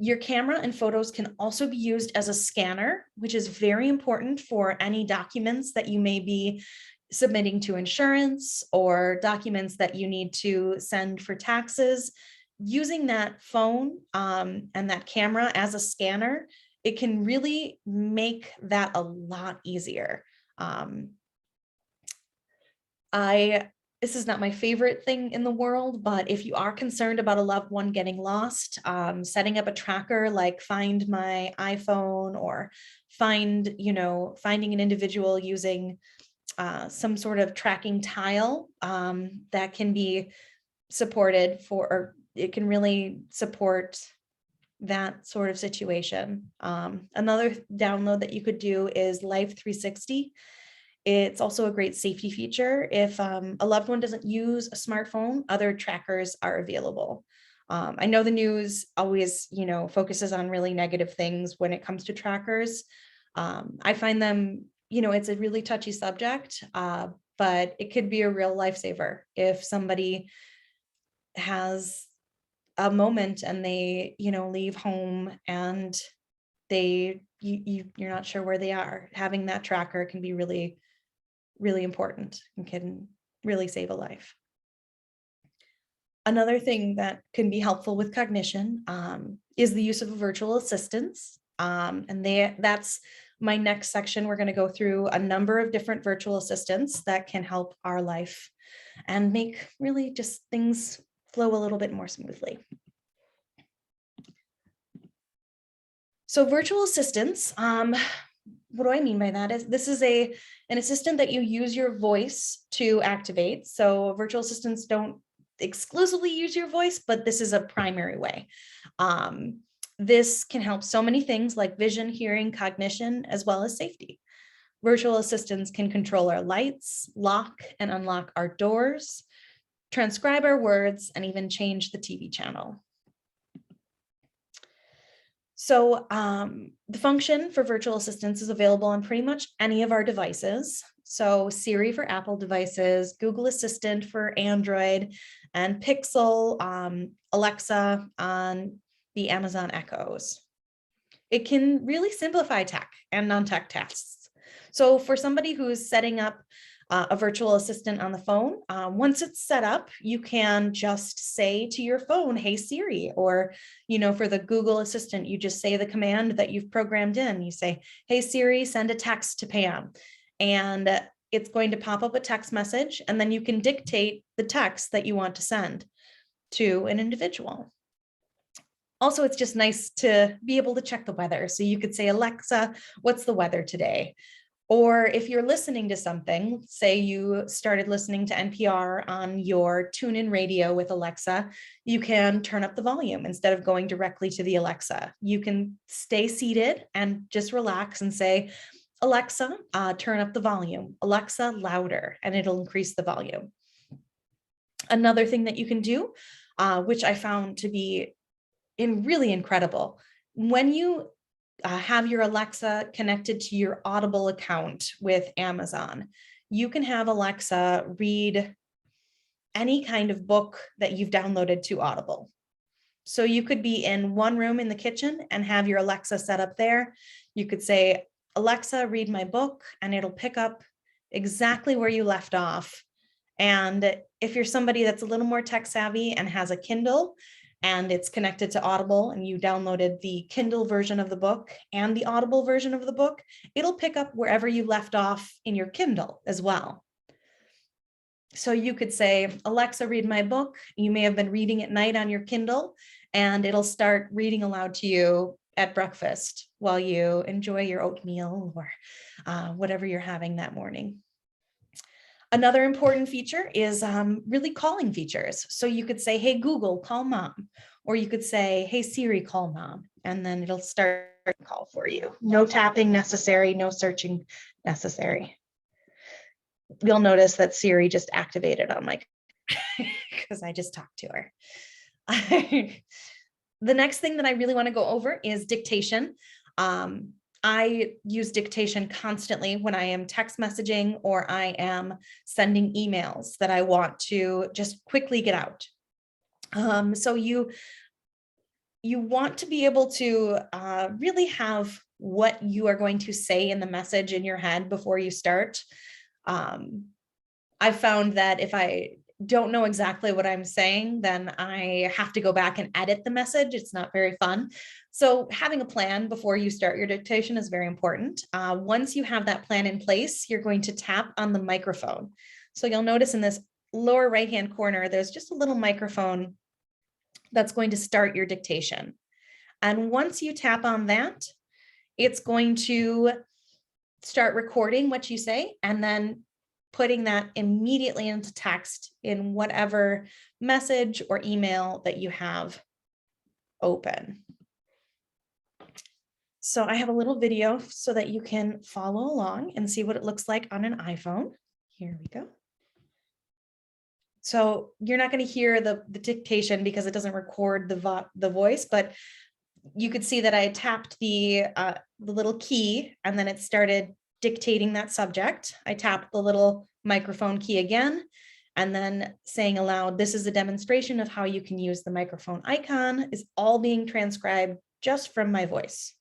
B: Your camera and photos can also be used as a scanner, which is very important for any documents that you may be submitting to insurance or documents that you need to send for taxes. Using that phone and that camera as a scanner, it can really make that a lot easier. This is not my favorite thing in the world, but if you are concerned about a loved one getting lost, setting up a tracker like Find My iPhone, or finding an individual using some sort of tracking tile that can be supported for, or it can really support that sort of situation. Another download that you could do is Life 360. It's also a great safety feature. If a loved one doesn't use a smartphone, other trackers are available. I know the news always, focuses on really negative things when it comes to trackers. I find them, it's a really touchy subject, but it could be a real lifesaver if somebody has a moment and they, leave home and you're not sure where they are. Having that tracker can be really, really important and can really save a life. Another thing that can be helpful with cognition is the use of virtual assistants. That's my next section. We're going to go through a number of different virtual assistants that can help our life and make really just things flow a little bit more smoothly. So virtual assistants, what do I mean by that? This is an assistant that you use your voice to activate. So virtual assistants don't exclusively use your voice, but this is a primary way. This can help so many things like vision, hearing, cognition, as well as safety. Virtual assistants can control our lights, lock and unlock our doors, transcribe our words, and even change the TV channel. So the function for virtual assistants is available on pretty much any of our devices. So Siri for Apple devices, Google Assistant for Android, and Pixel, Alexa on the Amazon Echoes. It can really simplify tech and non-tech tasks. So for somebody who's setting up a virtual assistant on the phone, once it's set up, you can just say to your phone, "Hey Siri," or, for the Google Assistant, you just say the command that you've programmed in. You say, "Hey Siri, send a text to Pam," and it's going to pop up a text message, and then you can dictate the text that you want to send to an individual. Also, it's just nice to be able to check the weather. So you could say, "Alexa, what's the weather today?" Or if you're listening to something, say you started listening to NPR on your TuneIn radio with Alexa, you can turn up the volume instead of going directly to the Alexa. You can stay seated and just relax and say, "Alexa, turn up the volume. Alexa, louder," and it'll increase the volume. Another thing that you can do, which I found to be really incredible, when you have your Alexa connected to your Audible account with Amazon, you can have Alexa read any kind of book that you've downloaded to Audible. So you could be in one room in the kitchen and have your Alexa set up there. You could say, "Alexa, read my book," and it'll pick up exactly where you left off. And if you're somebody that's a little more tech savvy and has a Kindle, and it's connected to Audible, and you downloaded the Kindle version of the book and the Audible version of the book, it'll pick up wherever you left off in your Kindle as well. So you could say, "Alexa, read my book." You may have been reading at night on your Kindle, and it'll start reading aloud to you at breakfast while you enjoy your oatmeal or whatever you're having that morning. Another important feature is really calling features. So you could say, "Hey Google, call mom," or you could say, "Hey Siri, call mom," and then it'll start a call for you. No tapping necessary, no searching necessary. You'll notice that Siri just activated on my because I just talked to her. The next thing that I really want to go over is dictation. I use dictation constantly when I am text messaging or I am sending emails that I want to just quickly get out. So you want to be able to really have what you are going to say in the message in your head before you start. I found that if I don't know exactly what I'm saying, then I have to go back and edit the message. It's not very fun. So having a plan before you start your dictation is very important. Once you have that plan in place, you're going to tap on the microphone. So you'll notice in this lower right-hand corner, there's just a little microphone that's going to start your dictation. And once you tap on that, it's going to start recording what you say, and then putting that immediately into text in whatever message or email that you have open. So I have a little video so that you can follow along and see what it looks like on an iPhone. Here we go. So you're not going to hear the dictation because it doesn't record the voice, but you could see that I tapped the little key and then it started dictating that subject. I tapped the little microphone key again, and then saying aloud, this is a demonstration of how you can use the microphone icon, is all being transcribed just from my voice.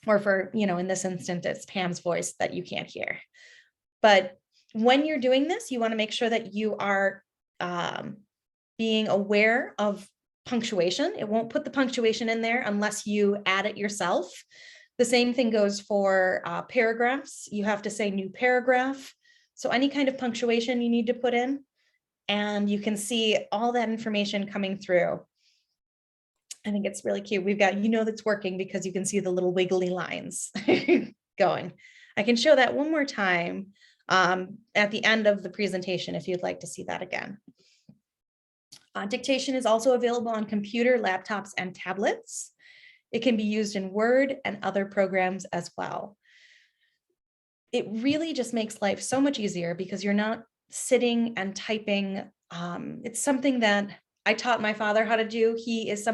B: Or for, in this instance, it's Pam's voice that you can't hear. But when you're doing this, you want to make sure that you are being aware of punctuation. It won't put the punctuation in there unless you add it yourself. The same thing goes for paragraphs. You have to say new paragraph. So any kind of punctuation you need to put in, and you can see all that information coming through. I think it's really cute. We've got, that's working because you can see the little wiggly lines going. I can show that one more time at the end of the presentation if you'd like to see that again. Dictation is also available on computer, laptops, and tablets. It can be used in Word and other programs as well. It really just makes life so much easier because you're not sitting and typing. It's something that I taught my father how to do. He is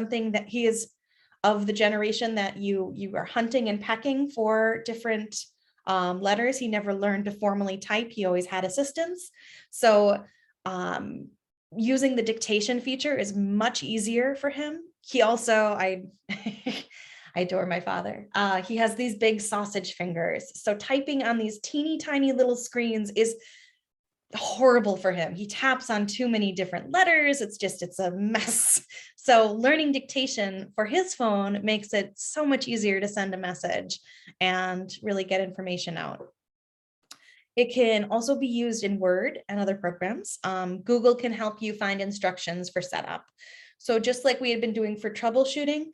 B: of the generation that you are hunting and pecking for different letters. He never learned to formally type. He always had assistance. So using the dictation feature is much easier for him. He also, I adore my father. He has these big sausage fingers. So typing on these teeny tiny little screens is horrible for him. He taps on too many different letters. It's a mess. So learning dictation for his phone makes it so much easier to send a message and really get information out. It can also be used in Word and other programs. Google can help you find instructions for setup. So just like we had been doing for troubleshooting,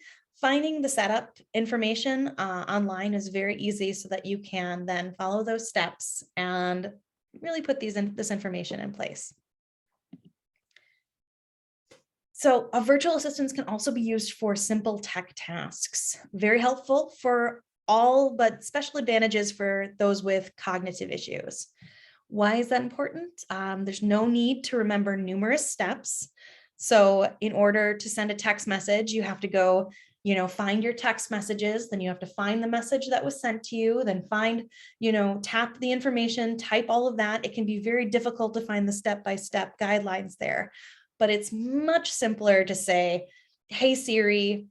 B: finding the setup information online is very easy so that you can then follow those steps and really put this information in place. So virtual assistants can also be used for simple tech tasks. Very helpful for all, but special advantages for those with cognitive issues. Why is that important? There's no need to remember numerous steps. So in order to send a text message, you have to go, find your text messages, then you have to find the message that was sent to you, then find, tap the information, type all of that. It can be very difficult to find the step-by-step guidelines there, but it's much simpler to say, hey, Siri,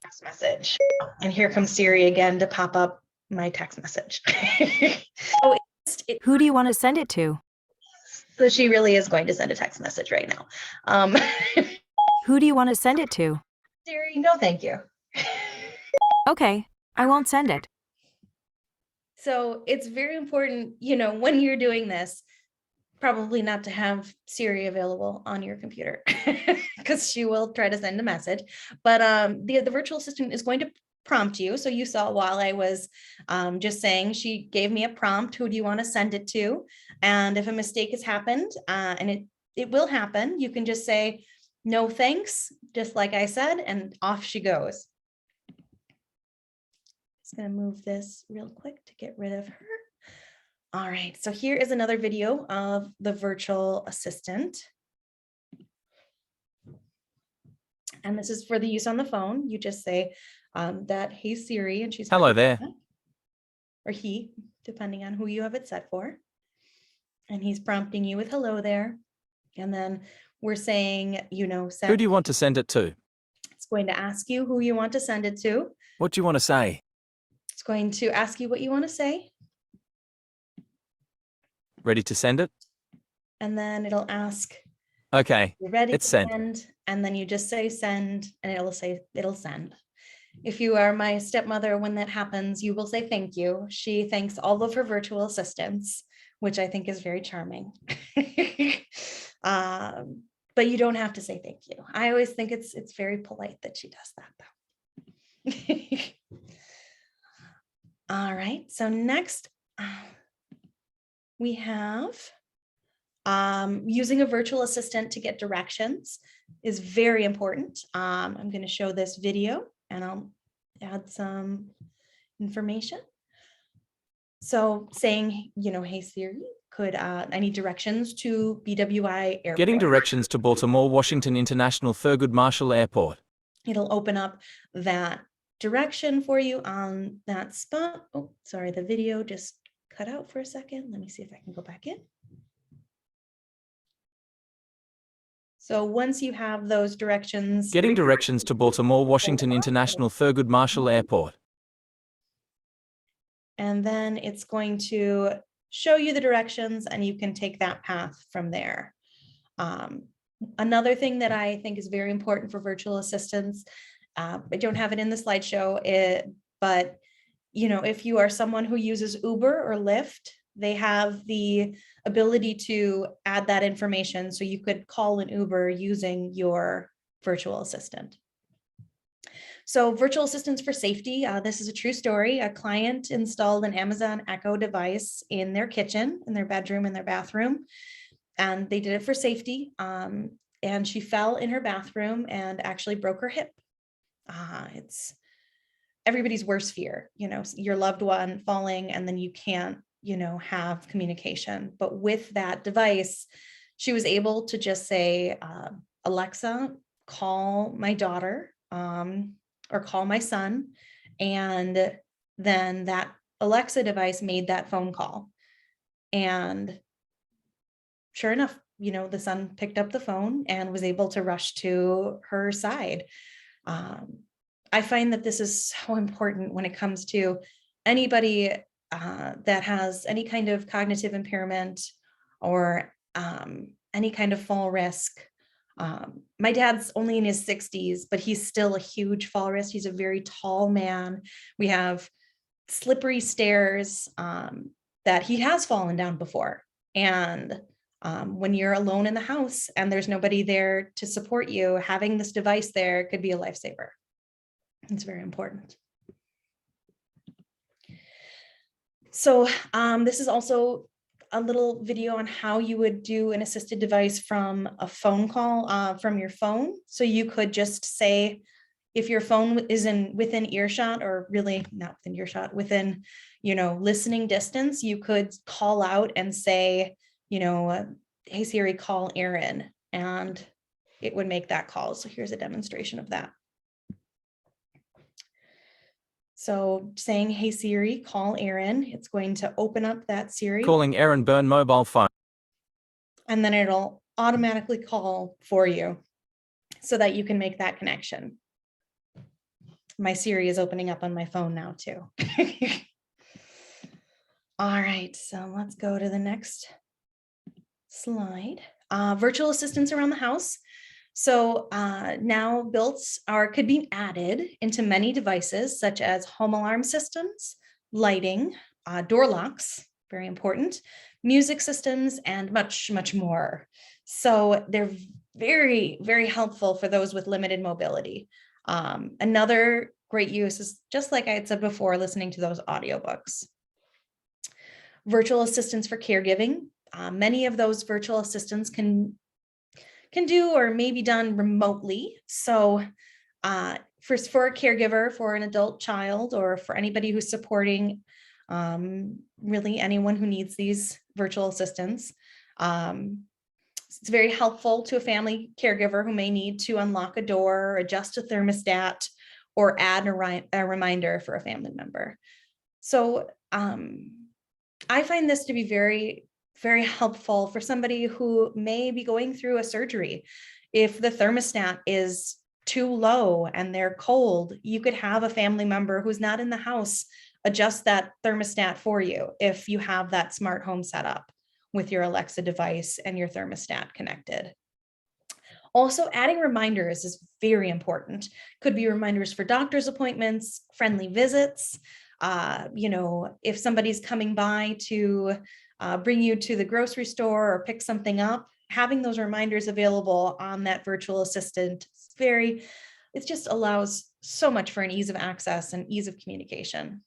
B: text message. And here comes Siri again to pop up my text message.
D: Who do you want to send it to?
B: So she really is going to send a text message right now.
D: Who do you want to send it to?
B: Siri, no, thank you.
D: Okay, I won't send it.
B: So it's very important, when you're doing this, probably not to have Siri available on your computer because she will try to send a message. But the virtual assistant is going to prompt you. So you saw while I was just saying, she gave me a prompt, who do you want to send it to? And if a mistake has happened, and it will happen, you can just say, no thanks, just like I said, and off she goes. Just gonna move this real quick to get rid of her. All right, so here is another video of the virtual assistant. And this is for the use on the phone. You just say that, hey Siri, and she's—
E: Hello there.
B: Or he, depending on who you have it set for. And he's prompting you with hello there. And then we're saying, send.
E: Who do you want to send it to?
B: It's going to ask you who you want to send it to.
E: What do you want to say?
B: It's going to ask you what you want to say.
E: Ready to send it?
B: And then it'll ask,
E: Okay,
B: you're ready
E: it's
B: to
E: sent.
B: send. And then you just say send, and it'll say it'll send. If you are my stepmother, when that happens, you will say thank you. She thanks all of her virtual assistants, which I think is very charming. But you don't have to say thank you. I always think it's very polite that she does that, though. All right, so next, we have using a virtual assistant to get directions is very important. I'm going to show this video and I'll add some information. So saying, hey Siri, I need directions to BWI Airport.
E: Getting directions to Baltimore Washington International Thurgood Marshall Airport.
B: It'll open up that direction for you on that spot. Oh, sorry, the video just cut out for a second. Let me see if I can go back in. So once you have those directions.
E: Getting directions to Baltimore Washington International Thurgood Marshall Airport.
B: And then it's going to show you the directions and you can take that path from there. Another thing that I think is very important for virtual assistants, I don't have it in the slideshow, but if you are someone who uses Uber or Lyft, they have the ability to add that information. So you could call an Uber using your virtual assistant. So virtual assistants for safety. This is a true story. A client installed an Amazon Echo device in their kitchen, in their bedroom, in their bathroom, and they did it for safety. And she fell in her bathroom and actually broke her hip. It's everybody's worst fear, your loved one falling and then you can't, have communication. But with that device, she was able to just say, Alexa, call my daughter, or call my son. And then that Alexa device made that phone call. And sure enough, the son picked up the phone and was able to rush to her side. I find that this is so important when it comes to anybody that has any kind of cognitive impairment or any kind of fall risk. My dad's only in his 60s, but he's still a huge fall risk. He's a very tall man. We have slippery stairs that he has fallen down before. And when you're alone in the house and there's nobody there to support you, having this device there could be a lifesaver. It's very important. So this is also a little video on how you would do an assisted device from a phone call from your phone. So you could just say, if your phone is within earshot, or really not within earshot, within, listening distance, you could call out and say, hey Siri, call Aaron, and it would make that call. So here's a demonstration of that. So saying, hey Siri, call Aaron, it's going to open up that Siri.
E: Calling Aaron Byrne mobile phone.
B: And then it'll automatically call for you so that you can make that connection. My Siri is opening up on my phone now too. All right, so let's go to the next slide. Virtual assistants around the house. So now could be added into many devices such as home alarm systems, lighting, door locks, very important, music systems, and much, much more. So they're very, very helpful for those with limited mobility. Another great use is, just like I had said before, listening to those audiobooks. Virtual assistants for caregiving. Many of those virtual assistants can do or may be done remotely. So for a caregiver, for an adult child, or for anybody who's supporting really anyone who needs these virtual assistants, it's very helpful to a family caregiver who may need to unlock a door, adjust a thermostat, or add a reminder for a family member. So I find this to be very, very helpful for somebody who may be going through a surgery. If the thermostat is too low and they're cold, you could have a family member who's not in the house adjust that thermostat for you if you have that smart home set up with your Alexa device and your thermostat connected. Also, adding reminders is very important. Could be reminders for doctor's appointments, friendly visits. If somebody's coming by to bring you to the grocery store or pick something up, having those reminders available on that virtual assistant, it just allows so much for an ease of access and ease of communication.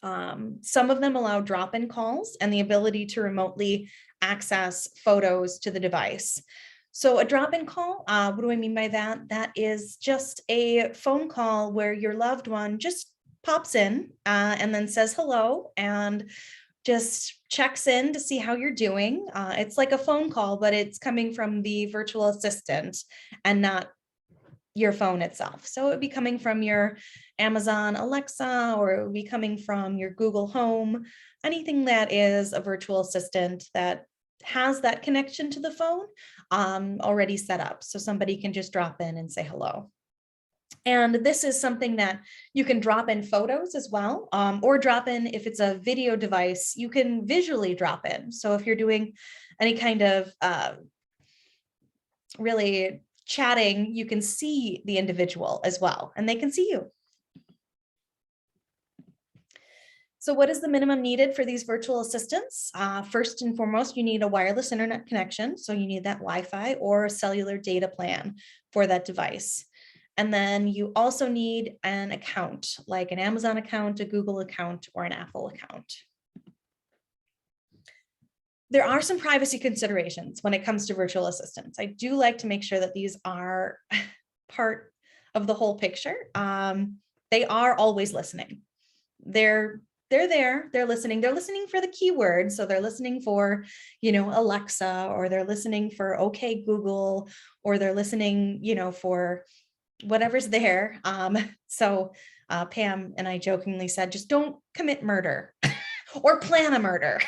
B: Some of them allow drop-in calls and the ability to remotely access photos to the device. So a drop-in call, what do I mean by that? That is just a phone call where your loved one just pops in and then says hello and just checks in to see how you're doing. It's like a phone call, but it's coming from the virtual assistant and not your phone itself. So it would be coming from your Amazon Alexa, or it would be coming from your Google Home, anything that is a virtual assistant that has that connection to the phone already set up. So somebody can just drop in and say hello. And this is something that you can drop in photos as well, or drop in, if it's a video device, you can visually drop in. So if you're doing any kind of really chatting, you can see the individual as well, and they can see you. So what is the minimum needed for these virtual assistants? First and foremost, you need a wireless internet connection. So you need that Wi-Fi or a cellular data plan for that device. And then you also need an account, like an Amazon account, a Google account, or an Apple account. There are some privacy considerations when it comes to virtual assistants. I do like to make sure that these are part of the whole picture. They are always listening. They're there, they're listening for the keywords. So they're listening for, Alexa, or they're listening for okay Google, or they're listening, for whatever's there. So Pam and I jokingly said, just don't commit murder or plan a murder.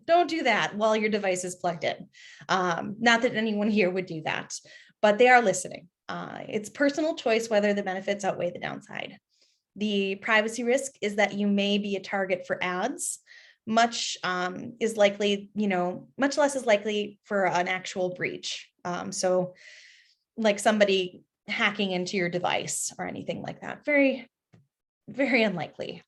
B: Don't do that while your device is plugged in. Not that anyone here would do that, but they are listening. It's personal choice whether the benefits outweigh the downside. The privacy risk is that you may be a target for ads. Much is likely, much less is likely for an actual breach. So like somebody hacking into your device or anything like that. Very, very unlikely.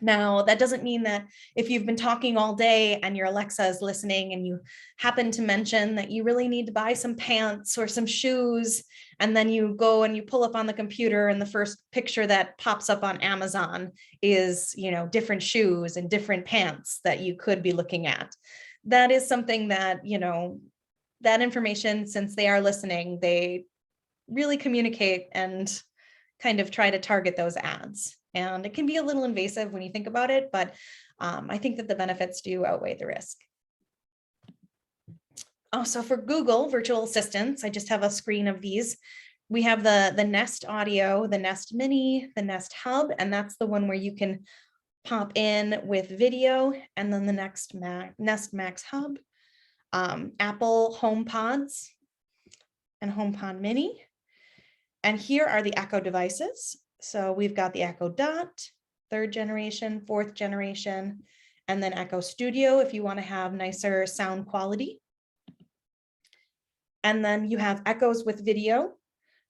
B: Now, that doesn't mean that if you've been talking all day and your Alexa is listening and you happen to mention that you really need to buy some pants or some shoes, and then you go and you pull up on the computer and the first picture that pops up on Amazon is, different shoes and different pants that you could be looking at. That is something that, that information, since they are listening, they really communicate and kind of try to target those ads. And it can be a little invasive when you think about it, but I think that the benefits do outweigh the risk. Also for Google virtual assistants, I just have a screen of these. We have the Nest Audio, the Nest Mini, the Nest Hub, and that's the one where you can pop in with video, and then the Nest Max Hub, Apple HomePods and HomePod Mini. And here are the Echo devices. So we've got the Echo Dot, 3rd generation, 4th generation, and then Echo Studio if you want to have nicer sound quality. And then you have Echoes with video,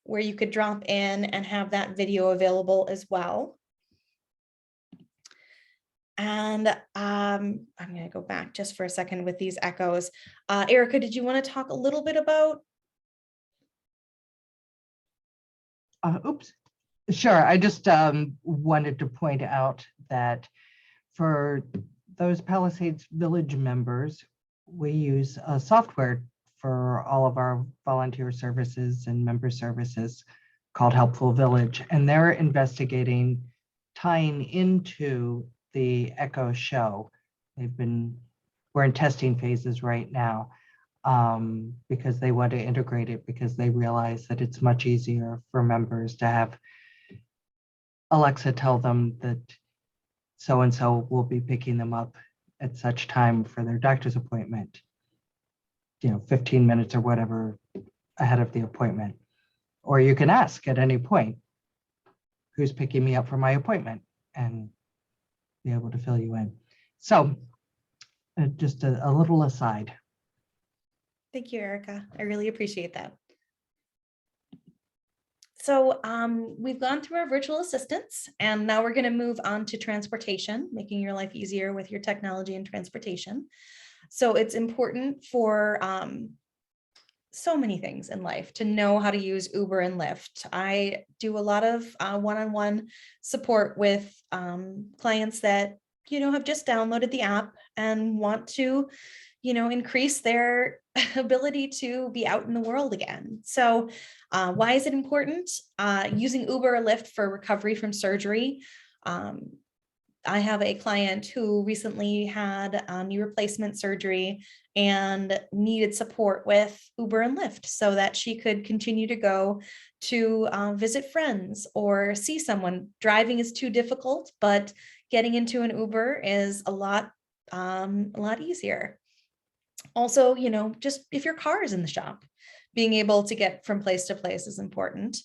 B: where you could drop in and have that video available as well. And I'm going to go back just for a second with these Echoes. Erica, did you want to talk a little bit about?
A: Oops. Sure. I just wanted to point out that for those Palisades Village members, we use software for all of our volunteer services and member services called Helpful Village, and they're investigating tying into the Echo Show. We're in testing phases right now because they want to integrate it, because they realize that it's much easier for members to have Alexa tell them that so-and-so will be picking them up at such time for their doctor's appointment, 15 minutes or whatever ahead of the appointment. Or you can ask at any point, who's picking me up for my appointment, and be able to fill you in. So just a little aside.
B: Thank you, Erica. I really appreciate that. So we've gone through our virtual assistants, and now we're going to move on to transportation, making your life easier with your technology and transportation. So it's important for so many things in life to know how to use Uber and Lyft. I do a lot of one-on-one support with clients that, have just downloaded the app and want to, increase their ability to be out in the world again. So why is it important? Using Uber or Lyft for recovery from surgery. I have a client who recently had knee replacement surgery and needed support with Uber and Lyft so that she could continue to go to visit friends or see someone. Driving is too difficult, but getting into an Uber is a lot easier. Also, just if your car is in the shop, being able to get from place to place is important,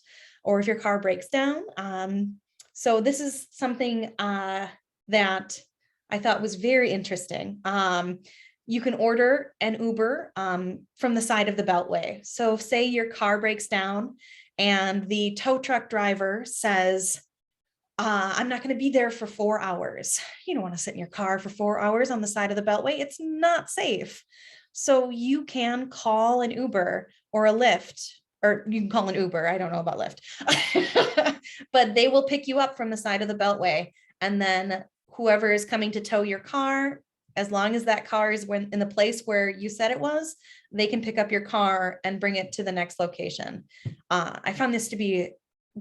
B: or if your car breaks down. So this is something that I thought was very interesting. You can order an Uber from the side of the Beltway. So say your car breaks down and the tow truck driver says, I'm not going to be there for 4 hours. You don't want to sit in your car for 4 hours on the side of the Beltway. It's not safe. So you can call an Uber or a Lyft, or you can call an Uber. I don't know about Lyft, but they will pick you up from the side of the Beltway. And then whoever is coming to tow your car, as long as that car is in the place where you said it was, they can pick up your car and bring it to the next location. I found this to be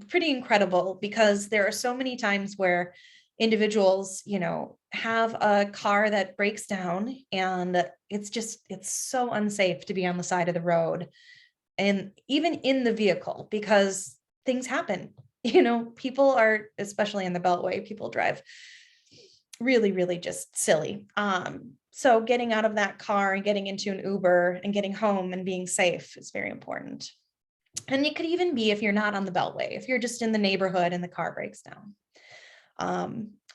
B: pretty incredible because there are so many times where individuals, have a car that breaks down and it's so unsafe to be on the side of the road and even in the vehicle because things happen. People are, especially in the Beltway, people drive really, really just silly. So getting out of that car and getting into an Uber and getting home and being safe is very important. And it could even be if you're not on the Beltway, if you're just in the neighborhood and the car breaks down.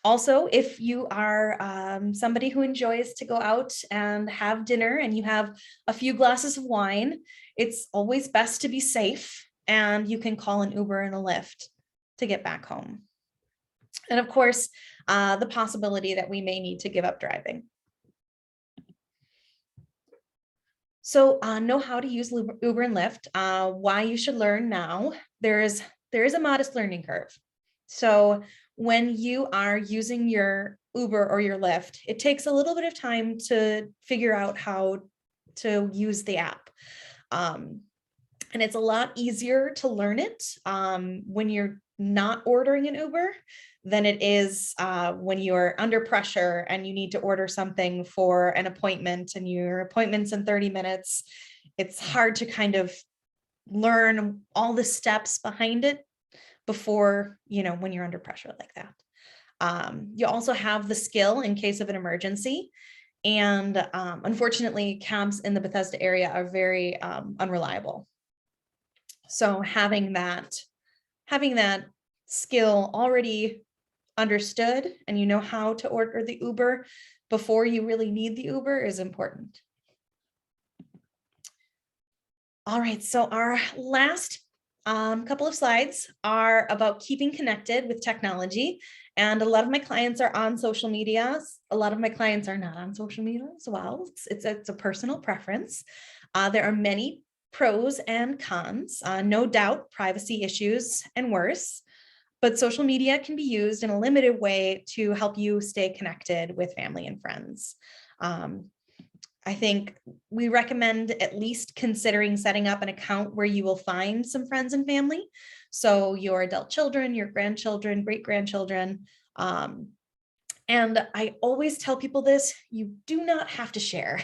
B: Also, if you are somebody who enjoys to go out and have dinner and you have a few glasses of wine, it's always best to be safe, and you can call an Uber and a Lyft to get back home. And of course, the possibility that we may need to give up driving. So know how to use Uber and Lyft, why you should learn now. There is a modest learning curve. So when you are using your Uber or your Lyft, it takes a little bit of time to figure out how to use the app. And it's a lot easier to learn it when you're not ordering an Uber than it is when you're under pressure and you need to order something for an appointment and your appointment's in 30 minutes. It's hard to kind of learn all the steps behind it before, when you're under pressure like that. You also have the skill in case of an emergency. And unfortunately, cabs in the Bethesda area are very unreliable. So having that skill already understood and you know how to order the Uber before you really need the Uber is important. All right, so our last couple of slides are about keeping connected with technology. And a lot of my clients are on social media. A lot of my clients are not on social media as well. It's a personal preference. There are many pros and cons, no doubt, privacy issues and worse. But social media can be used in a limited way to help you stay connected with family and friends. I think we recommend at least considering setting up an account where you will find some friends and family. So your adult children, your grandchildren, great-grandchildren. And I always tell people this, you do not have to share.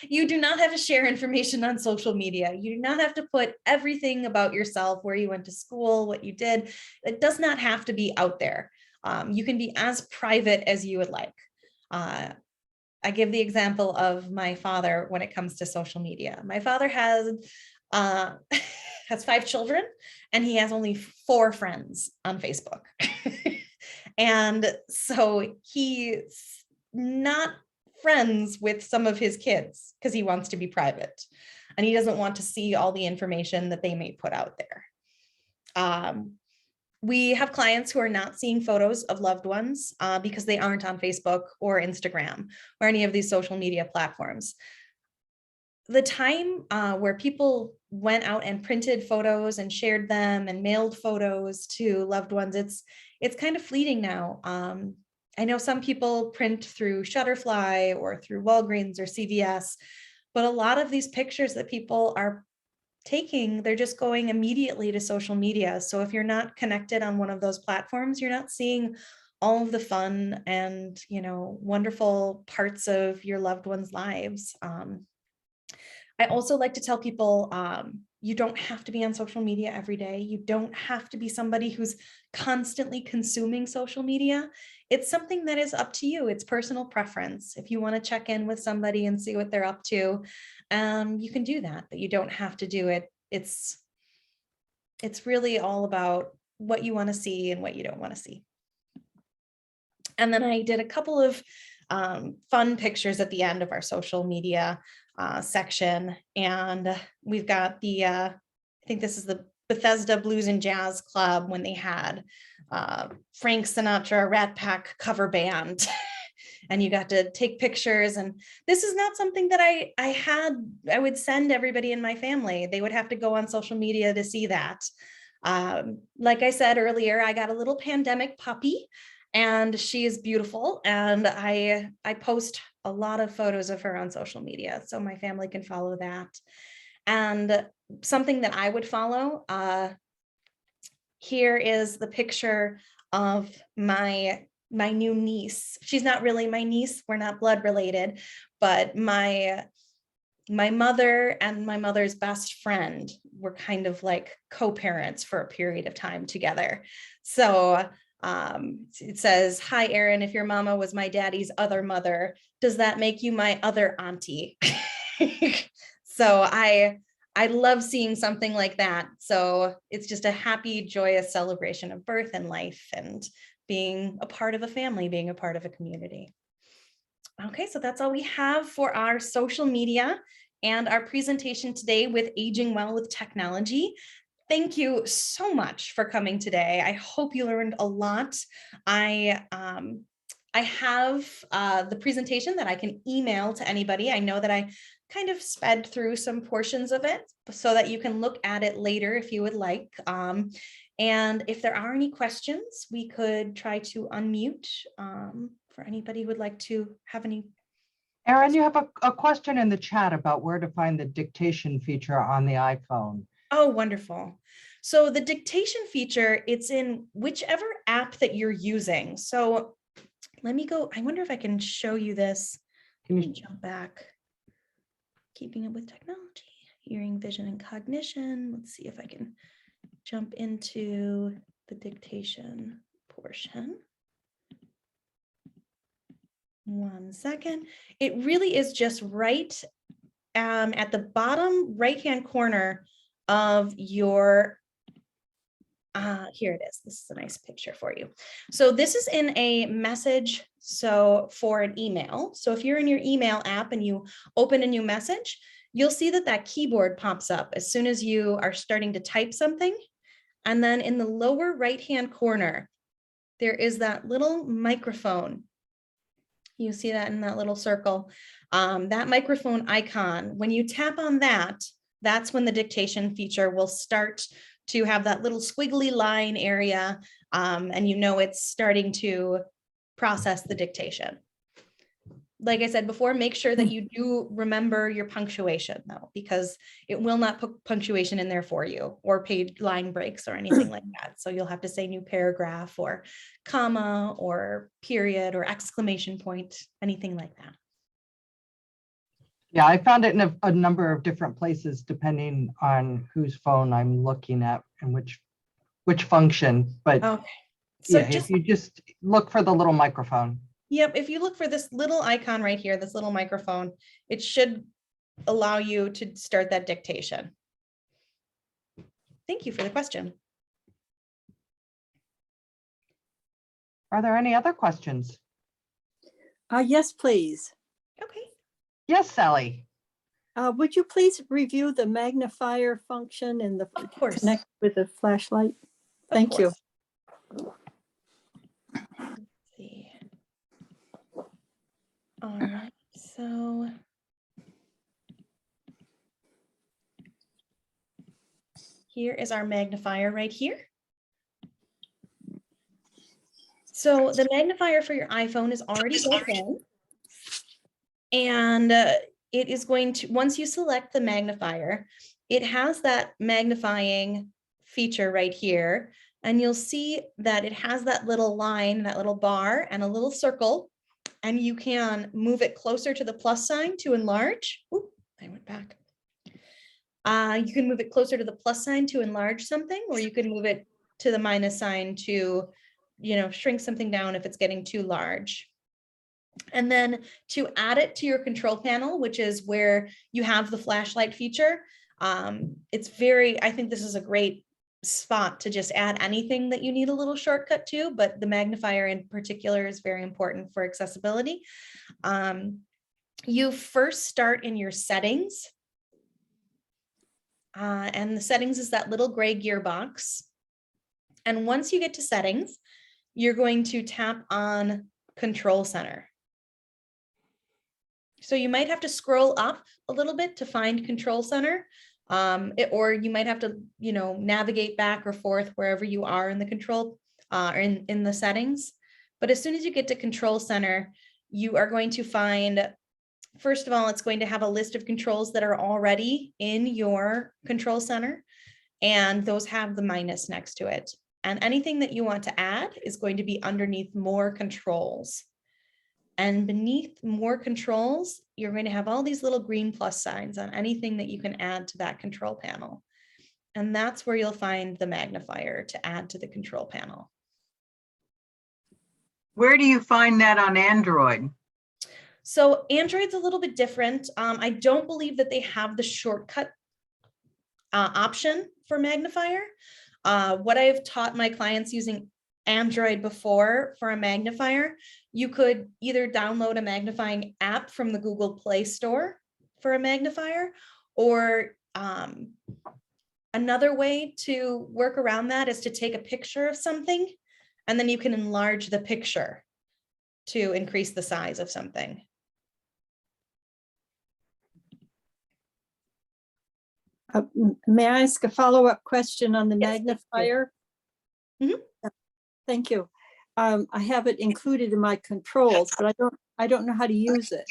B: You do not have to share information on social media. You do not have to put everything about yourself, where you went to school, what you did. It does not have to be out there. You can be as private as you would like. I give the example of my father when it comes to social media. My father has 5 children and he has only 4 friends on Facebook. And so he's not friends with some of his kids because he wants to be private and he doesn't want to see all the information that they may put out there. We have clients who are not seeing photos of loved ones because they aren't on Facebook or Instagram or any of these social media platforms. the time where people went out and printed photos and shared them and mailed photos to loved ones, it's kind of fleeting now. I know some people print through Shutterfly or through Walgreens or CVS, but a lot of these pictures that people are taking, they're just going immediately to social media. So if you're not connected on one of those platforms, you're not seeing all of the fun and, wonderful parts of your loved ones' lives. I also like to tell people, you don't have to be on social media every day. You don't have to be somebody who's constantly consuming social media. It's something that is up to you. It's personal preference. If you want to check in with somebody and see what they're up to, you can do that, but you don't have to do it. It's really all about what you want to see and what you don't want to see. And then I did a couple of fun pictures at the end of our social media section. And we've got the, I think this is the Bethesda Blues and Jazz Club when they had Frank Sinatra Rat Pack cover band. And you got to take pictures. And this is not something that I would send everybody in my family. They would have to go on social media to see that. Like I said earlier, I got a little pandemic puppy, and she is beautiful. And I post a lot of photos of her on social media, so my family can follow that. And something that I would follow, here is the picture of my new niece. She's not really my niece, we're not blood related, but my mother and my mother's best friend were kind of like co-parents for a period of time together. So it says, "Hi, Erin, if your mama was my daddy's other mother, does that make you my other auntie?" So I love seeing something like that. So it's just a happy, joyous celebration of birth and life and being a part of a family, being a part of a community. Okay, so that's all we have for our social media and our presentation today with Aging Well with Technology. Thank you so much for coming today. I hope you learned a lot. I have the presentation that I can email to anybody. I know that I kind of sped through some portions of it so that you can look at it later if you would like. And if there are any questions, we could try to unmute for anybody who would like to have any.
A: Erin, you have a question in the chat about where to find the dictation feature on the iPhone.
B: Oh, wonderful. So the dictation feature, it's in whichever app that you're using. So let me go. I wonder if I can show you this. Can you jump back? Keeping Up with Technology, hearing, vision, and cognition. Let's see if I can jump into the dictation portion. One second. It really is just right at the bottom right-hand corner of your, here it is. This is a nice picture for you. So this is in a message, so for an email. So if you're in your email app and you open a new message, you'll see that keyboard pops up as soon as you are starting to type something. And then in the lower right-hand corner, there is that little microphone. You see that in that little circle, that microphone icon. When you tap on that, that's when the dictation feature will start to have that little squiggly line area, and it's starting to process the dictation. Like I said before, make sure that you do remember your punctuation though, because it will not put punctuation in there for you or paid line breaks or anything like that. So you'll have to say new paragraph or comma or period or exclamation point, anything like that.
A: Yeah, I found it in a number of different places depending on whose phone I'm looking at and which function. But
B: Okay. So
A: yeah, if you just look for the little microphone.
B: Yep, if you look for this little icon right here, this little microphone, it should allow you to start that dictation. Thank you for the question.
A: Are there any other questions?
F: Yes, please.
B: Okay.
A: Yes, Sally.
F: Would you please review the magnifier function and the
B: Of course.
F: connect with the flashlight? Thank you.
B: Let's see. All right, so here is our magnifier right here. So the magnifier for your iPhone is already built in. And it is going to, once you select the magnifier, it has that magnifying feature right here. And you'll see that it has that little line, that little bar and a little circle. And you can move it closer to the plus sign to enlarge. Oop, I went back. You can move it closer to the plus sign to enlarge something, or you can move it to the minus sign to, shrink something down if it's getting too large. And then to add it to your control panel, which is where you have the flashlight feature, I think this is a great spot to just add anything that you need a little shortcut to, but the magnifier in particular is very important for accessibility. You first start in your settings. And the settings is that little gray gearbox. And once you get to settings, you're going to tap on Control Center. So you might have to scroll up a little bit to find Control Center, or you might have to, navigate back or forth wherever you are in the control, or in the settings. But as soon as you get to Control Center, you are going to find, first of all, it's going to have a list of controls that are already in your Control Center, and those have the minus next to it. And anything that you want to add is going to be underneath More Controls. And beneath More Controls, you're going to have all these little green plus signs on anything that you can add to that control panel. And that's where you'll find the magnifier to add to the control panel.
G: Where do you find that on Android?
B: So Android's a little bit different. I don't believe that they have the shortcut option for magnifier. What I've taught my clients using Android before for a magnifier, you could either download a magnifying app from the Google Play Store for a magnifier, or another way to work around that is to take a picture of something, and then you can enlarge the picture to increase the size of something.
F: May I ask a follow-up question on the
B: Yes, thank you.
F: magnifier?
B: Mhm.
F: Thank you. I have it included in my controls, but I don't know how to use it.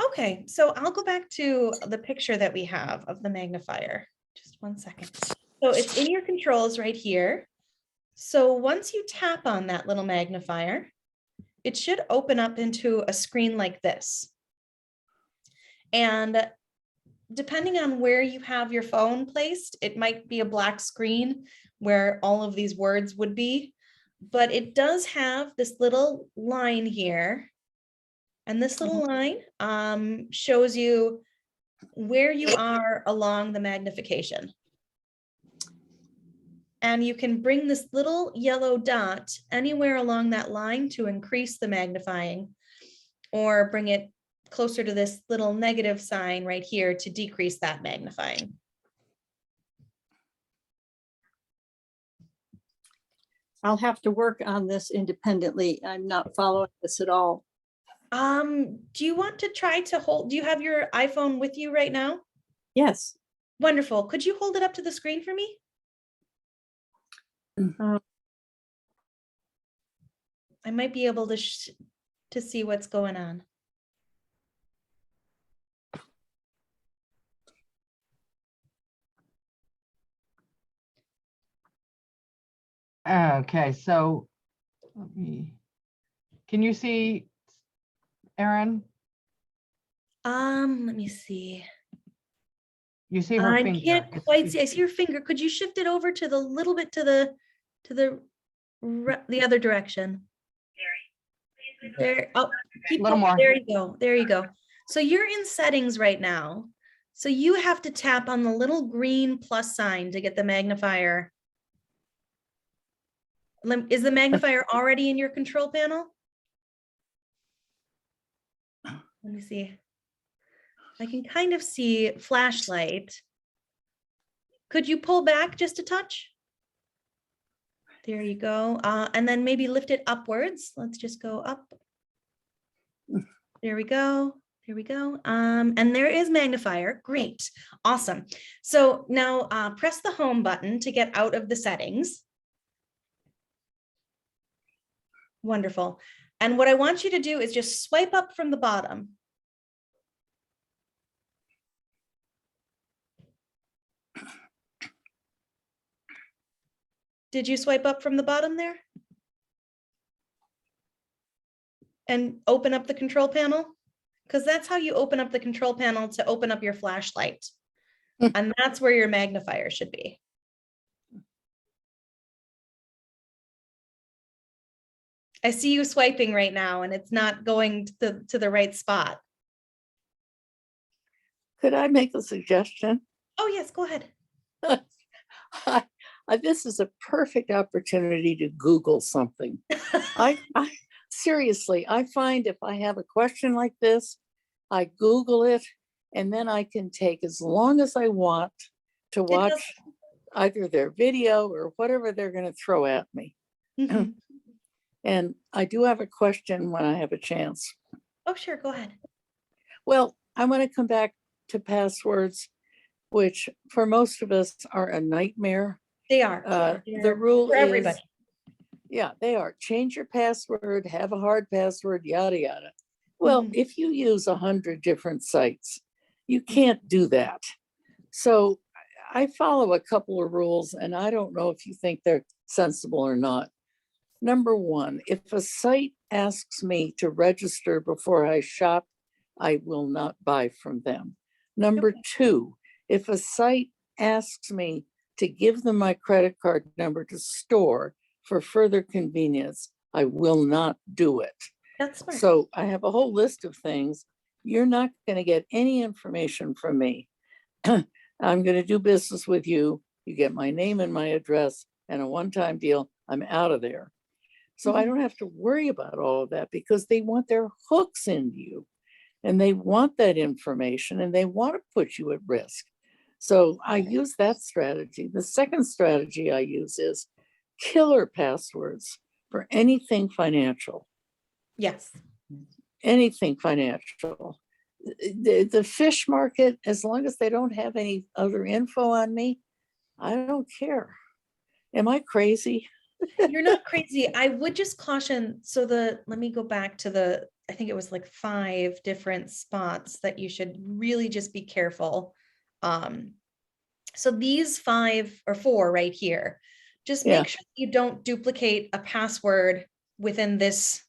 B: Okay, so I'll go back to the picture that we have of the magnifier. Just 1 second. So it's in your controls right here. So once you tap on that little magnifier, it should open up into a screen like this. And depending on where you have your phone placed, it might be a black screen where all of these words would be, but it does have this little line here. And this little line shows you where you are along the magnification. And you can bring this little yellow dot anywhere along that line to increase the magnifying, or bring it closer to this little negative sign right here to decrease that magnifying.
F: I'll have to work on this independently. I'm not following this at all.
B: Do you want to try to hold, do you have your iPhone with you right now?
F: Yes.
B: Wonderful. Could you hold it up to the screen for me? I might be able to see what's going on.
A: Okay, so can you see Erin?
B: Let me see.
A: You see her
B: I
A: finger.
B: can't
A: It's-
B: quite see. I see your finger. Could you shift it over to the little bit to the other direction? There. Oh, keep
A: Little
B: going.
A: more.
B: There you go. There you go. So you're in settings right now. So you have to tap on the little green plus sign to get the magnifier. Is the magnifier already in your control panel? Let me see. I can kind of see flashlight. Could you pull back just a touch? There you go. And then maybe lift it upwards. Let's just go up. There we go. Here we go. And there is magnifier. Great. Awesome. So now press the home button to get out of the settings. Wonderful. And what I want you to do is just swipe up from the bottom. Did you swipe up from the bottom there? And open up the control panel? Because that's how you open up the control panel to open up your flashlight. And that's where your magnifier should be. I see you swiping right now and it's not going to the right spot.
H: Could I make a suggestion?
B: Oh, yes, go ahead.
H: This is a perfect opportunity to Google something. I seriously, I find if I have a question like this, I Google it, and then I can take as long as I want to watch either their video or whatever they're going to throw at me.
B: Mhm.
H: And I do have a question when I have a chance.
B: Oh, sure, go ahead.
H: Well, I want to come back to passwords, which for most of us are a nightmare.
B: They are.
H: The rule
B: for
H: is,
B: everybody.
H: yeah, they are. Change your password, have a hard password, yada, yada. Well,
B: Mhm.
H: if you use 100 different sites, you can't do that. So I follow a couple of rules, and I don't know if you think they're sensible or not. Number one, if a site asks me to register before I shop, I will not buy from them. Number two, if a site asks me to give them my credit card number to store for further convenience, I will not do it.
B: That's smart.
H: So I have a whole list of things. You're not going to get any information from me. I'm going to do business with you. You get my name and my address and a one-time deal. I'm out of there. So I don't have to worry about all of that because they want their hooks into you and they want that information and they want to put you at risk. So I use that strategy. The second strategy I use is killer passwords for anything financial.
B: Yes.
H: Anything financial. The fish market, as long as they don't have any other info on me, I don't care. Am I crazy?
B: You're not crazy. I would just caution. So let me go back to I think it was like 5 different spots that you should really just be careful. So these 5 or 4 right here, just
H: Yeah.
B: make sure you don't duplicate a password within this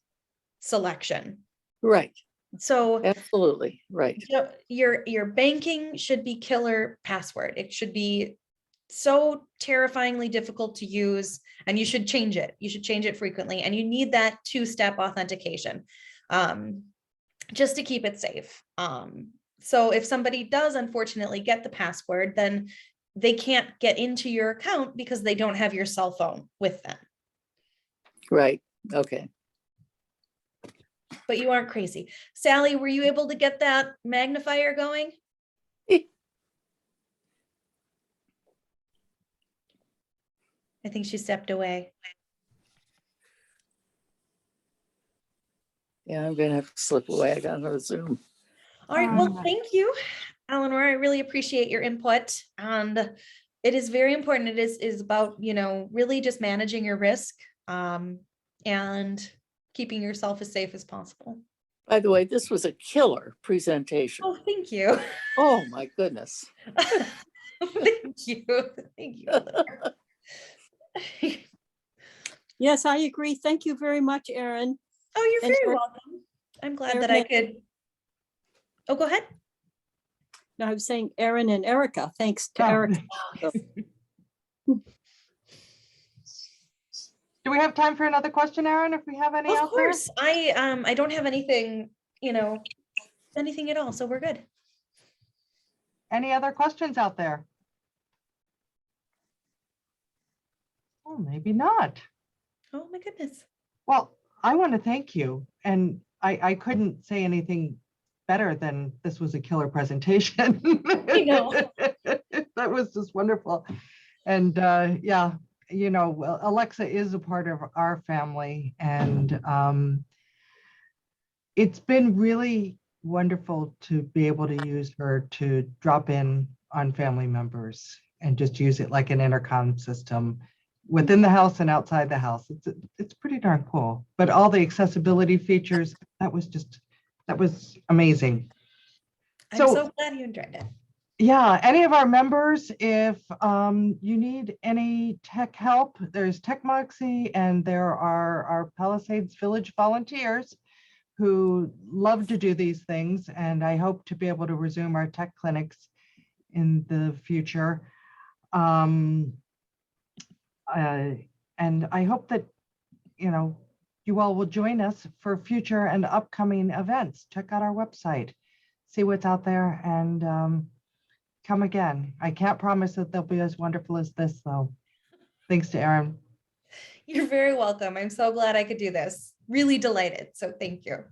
B: selection.
H: Right.
B: So
H: Absolutely. Right.
B: your banking should be killer password. It should be so terrifyingly difficult to use, and you should change it. You should change it frequently, and you need that 2-step authentication just to keep it safe. So if somebody does unfortunately get the password, then they can't get into your account because they don't have your cell phone with them.
H: Right. Okay.
B: But you aren't crazy. Sally, were you able to get that magnifier going? I think she stepped away.
H: Yeah, I'm gonna have to slip away. I got another Zoom.
B: All right, well, thank you, Eleanor. I really appreciate your input. And it is very important. It is about, really just managing your risk and keeping yourself as safe as possible.
H: By the way, this was a killer presentation.
B: Oh, thank you.
H: Oh my goodness.
B: Thank you. Thank you, Eleanor.
F: Yes, I agree. Thank you very much, Erin.
B: Oh, you're
F: And
B: very
F: Erin-
B: welcome. I'm glad that I could. Oh, go ahead.
F: No, I was saying Erin and Erica. Thanks to
A: Oh.
F: Erica.
A: Do we have time for another question, Erin, if we have any
B: Of
A: out there?
B: course. I don't have anything, anything at all, so we're good.
A: Any other questions out there? Oh, maybe not.
B: Oh my goodness.
A: Well, I want to thank you. And I couldn't say anything better than this was a killer presentation.
B: I know.
A: That was just wonderful. And yeah, well, Alexa is a part of our family. And it's been really wonderful to be able to use her to drop in on family members and just use it like an intercom system within the house and outside the house. It's pretty darn cool. But all the accessibility features, that was amazing.
B: I'm
A: So-
B: so glad you enjoyed it.
A: Yeah, any of our members, if you need any tech help, there's TechMoxie and there are our Palisades Village volunteers who love to do these things. And I hope to be able to resume our tech clinics in the future. And I hope that, you all will join us for future and upcoming events. Check out our website, see what's out there, and come again. I can't promise that they'll be as wonderful as this, though. Thanks to Erin.
B: You're very welcome. I'm so glad I could do this. Really delighted. So thank you.